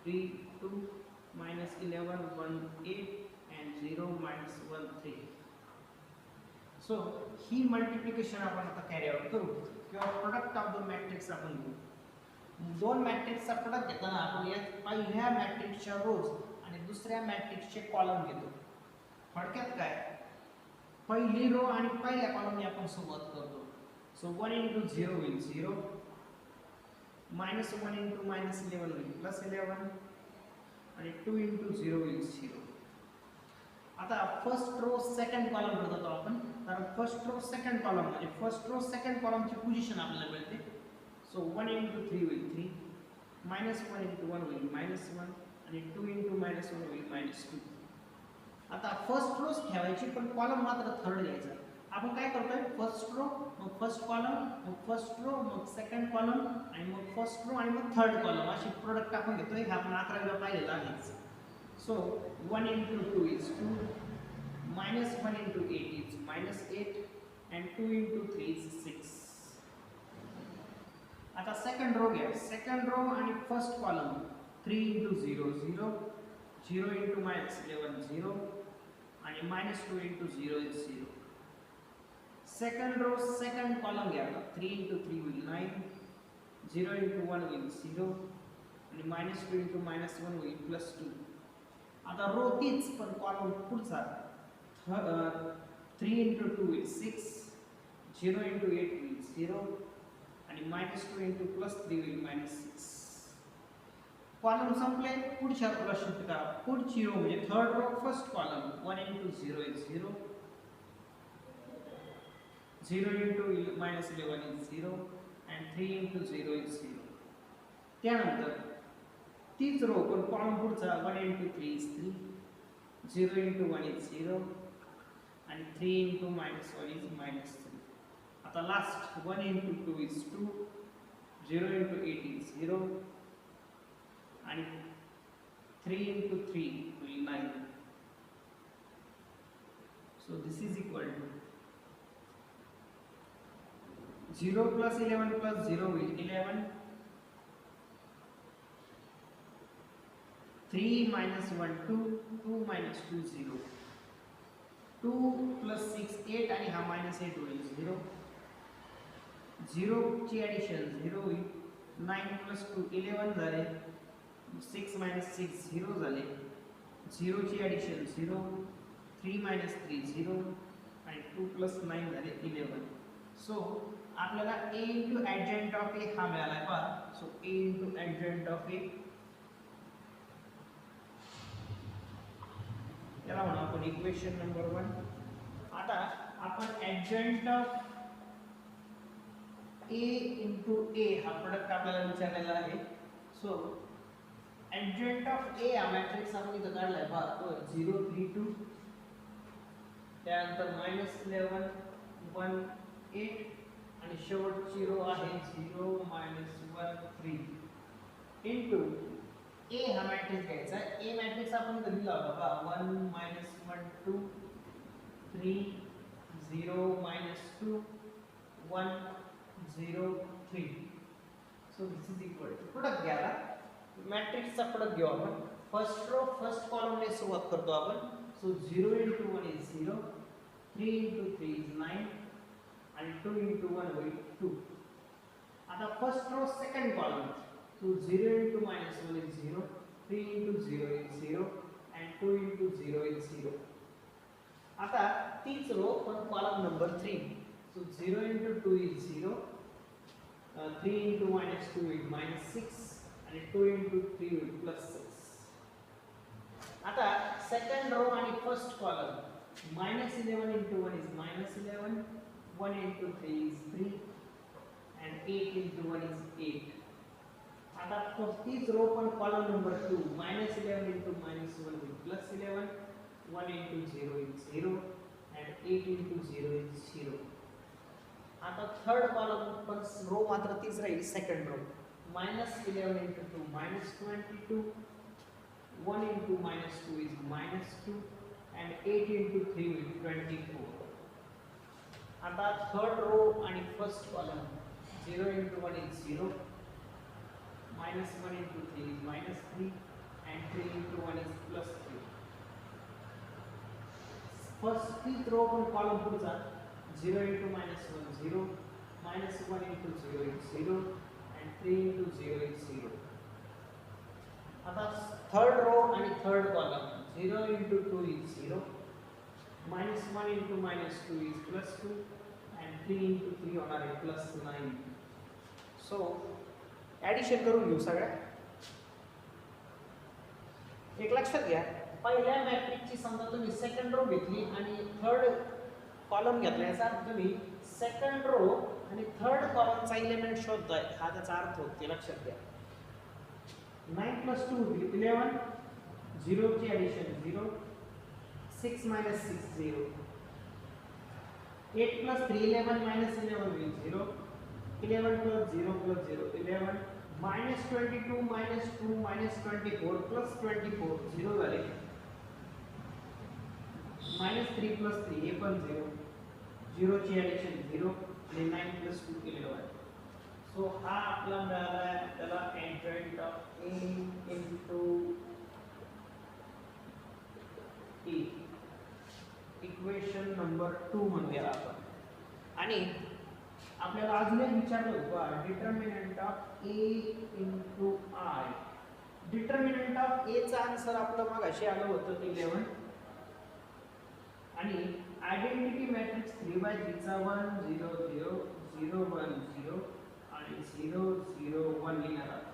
3 2 -11 1 8 and 0 -1 3. सो ही मल्टिप्लिकेशन आपण आता कॅरी आउट करू किंवा प्रोडक्ट ऑफ द मॅट्रिक्स आपण घेऊ. दोन मॅट्रिक्सचा प्रोडक्ट घेताना आपण या पहिल्या मॅट्रिक्सच्या रोज आणि दुसऱ्या मॅट्रिक्सचे कॉलम घेतो. थोडक्यात काय, पहिली रो आणि पहिल्या कॉलमने आपण सुरुवात करतो. सो 1 into 0 होईल 0 -1 into -11 होईल +11 आणि 2 into 0 होईल 0. आता फर्स्ट रो सेकंड कॉलम वर जातो आपण. तर फर्स्ट रो सेकंड कॉलम म्हणजे फर्स्ट रो सेकंड कॉलमची पोझिशन आपल्याला मिळते. सो 1 into 3 होईल 3 -1 into 1 होईल -1 आणि 2 into -1 होईल -2. आता फर्स्ट रोज ठेवायची पण कॉलम मात्र थर्ड घ्यायचा. आपण काय करतोय, फर्स्ट रो मग फर्स्ट कॉलम मग फर्स्ट रो मग सेकंड कॉलम आणि मग फर्स्ट रो आणि मग थर्ड कॉलम अशी प्रोडक्ट आपण घेतोय. हे आपण 11वीला पाहिलेलं आहेच. So 1 into 2 is 2 minus 1 into 8 is minus 8 and 2 into 3 is 6. आता सेकंड रो घ्या. सेकंड रो आणि first column 3 into 0 0 0 into minus 11 0 आणि minus 2 into 0 is 0. Second row second column घ्या. 3 into 3 will 9 0 into 1 will 0 आणि minus 2 into minus 1 will plus 2. आता row तीच पण column पुढचा 3 into 2 will 6 0 into 8 will 0 आणि minus 2 into plus 3 will minus 6. Column संपले. पुढच्या रोला शिफ्ट करा. पुढची रो म्हणजे third row first column 1 into 0 is 0 0 into minus 11 is 0 and 3 into 0 is 0. त्यानंतर तीच रो पण कॉलम पुढचा 1 into 3 is 3 0 into 1 is 0 and 3 into minus 1 is minus 3. आता last 1 into 2 is 2 0 into 8 is 0 आणि 3 into 3 will 9. So this is equal to 0 plus 11 plus 0 will 11 3 minus 1 2 2 minus 2 0 2 plus 6 8 आणि हा minus 8 होईल 0 0 ची ॲडिशन 0 होईल. 9 plus 2 11 झाले. 6 minus 6 0 झाले. 0 ची ॲडिशन 0 3 minus 3 0 आणि 2 plus 9 झाले 11. सो आपल्याला a into adjoint of a हा मिळाला पहा. So a into adjoint of a याला म्हणू आपण इक्वेशन नंबर 1. आता आपण adjoint of a into a हा प्रोडक्ट आपल्याला विचारलेला आहे. सो adjoint of a हा मॅट्रिक्स आपण इथं काढलाय पहा. तो 0 3 2 त्यानंतर -11 1 8 आणि शेवटची रो आहे 0 -1 3 इनटू a हा मॅट्रिक्स घ्यायचा. a मॅट्रिक्स आपण इथं दिला होता पहा 1 -1 2 3 0 -2 1 0 3. So this is equal to product घ्यायला मॅट्रिक्सचा प्रोडक्ट घेऊ आपण. फर्स्ट रो फर्स्ट कॉलम ने सुरुवात करतो आपण. So 0 into 1 is 0 3 into 3 is 9 आणि 2 into 1 होईल 2. आता first row second column. So 0 into minus 1 is 0 3 into 0 is 0 and 2 into 0 is 0. आता तीच रो पण column number 3. So 0 into 2 is 0 3 into minus 2 is minus 6 and 2 into 3 is plus 6. आता second row आणि first column -11 into 1 is -11 1 into 3 is 3 and 8 into 1 is 8. आता तीच row पण column number 2 -11 into -1 is plus 11 1 into 0 is 0 and 8 into 0 is 0. आता third column पण row मात्र तीच राहील. Second row -11 into 2 -22 1 into -2 is -2 and 8 into 3 will 24. आता third row आणि first column 0 into 1 is 0 -1 into 3 is -3 and 3 into 1 is +3. First row पण column पुढचा 0 into -1 0 -1 into 0 is 0 and 3 into 0 is 0. आता third row आणि third column 0 into 2 is 0 -1 into -2 is +2 and 3 into 3 होणार आहे +9. So addition करून घेऊ सगळ्या. एक लक्षात घ्या पहिल्या मॅट्रिक्सची समजा तुम्ही सेकंड रो घेतली आणि थर्ड कॉलम घेतला याचा अर्थ तुम्ही सेकंड रो आणि थर्ड कॉलमचा एलिमेंट शोधताय हा त्याचा अर्थ होतो. ते लक्षात घ्या. 9 plus 2 will 11 0 ची addition 0 6 minus 6 0 8 plus 3 11 minus 11 will 0 11 plus 0 plus 0 11 minus 22 minus 2 minus 24 plus 24 0 झाले minus -3 + 3 हे पण 0, 0 ची ॲडिशन 0 आणि 9 + 2 11. सो हा आपला मिळाला आहे त्याला adjoint of A into E. Equation number 2 म्हणूया आपण. आणि आपल्याला अजून एक विचारलं होतं determinant of A into I. Determinant of A चा आन्सर आपलं मगाशी आलं होतं 11 आणि आयडेंटिटी मॅट्रिक्स 3/3 चा 1 0 0 0 1 0 आणि 0 0 1 लिहिणार आहोत.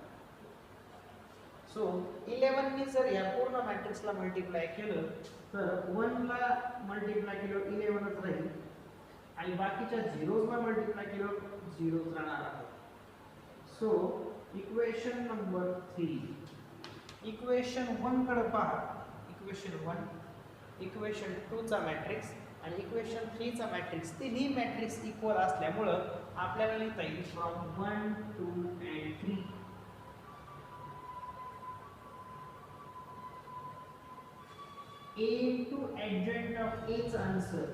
सो 11 ने जर या पूर्ण मॅट्रिक्सला मल्टिप्लाय केलं तर 1 ला मल्टिप्लाय केलं 11च राहील आणि बाकीच्या झिरोज ला मल्टिप्लाय केलं 0च राहणार आहे. सो इक्वेशन नंबर 3, इक्वेशन 1 कडे पहा. इक्वेशन 1, इक्वेशन 2 चा मॅट्रिक्स आणि इक्वेशन 3 चा मॅट्रिक्स तिन्ही मॅट्रिक्स इक्वल असल्यामुळं आपल्याला लिहिता येईल from 1 2 and 3 A into adjoint of A चा answer,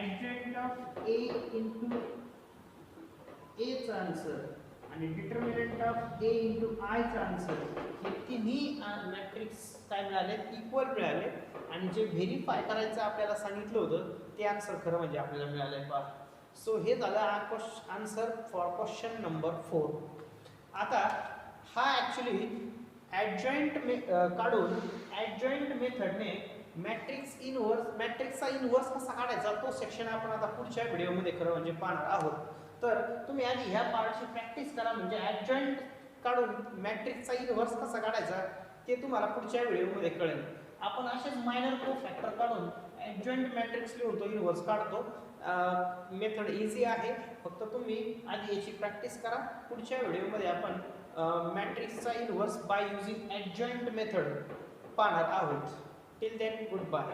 adjoint of A into A चा आन्सर आणि determinant of A into I चा आन्सर हे तिन्ही मॅट्रिक्स काय मिळाले इक्वल मिळाले आणि जे व्हेरीफाय करायचं आपल्याला सांगितलं होतं ते आन्सर खरं म्हणजे आपल्याला मिळाले पहा. सो हे झालं आन्सर फॉर क्वेश्चन नंबर 4. आता हा ॲक्च्युली ॲडजॉइंट काढून ॲडजॉइंट मेथडने मॅट्रिक्सचा इनव्हर्स कसा काढायचा तो सेक्शन आपण आता पुढच्या व्हिडिओमध्ये खरं म्हणजे पाहणार आहोत. तर तुम्ही आधी ह्या पार्टची प्रॅक्टिस करा म्हणजे ॲडजॉइंट काढून मॅट्रिक्सचा इनव्हर्स कसा काढायचा ते तुम्हाला पुढच्या व्हिडिओमध्ये कळेल. आपण असेच मायनर कोफॅक्टर काढून ॲडजॉइंट मॅट्रिक्स लिहून तो इनव्हर्स काढतो. मेथड इझी आहे, फक्त तुम्ही आधी याची प्रॅक्टिस करा. पुढच्या व्हिडिओमध्ये आपण मॅट्रिक्सचा inverse by using adjoint method पाहणार आहोत. Till then good bye.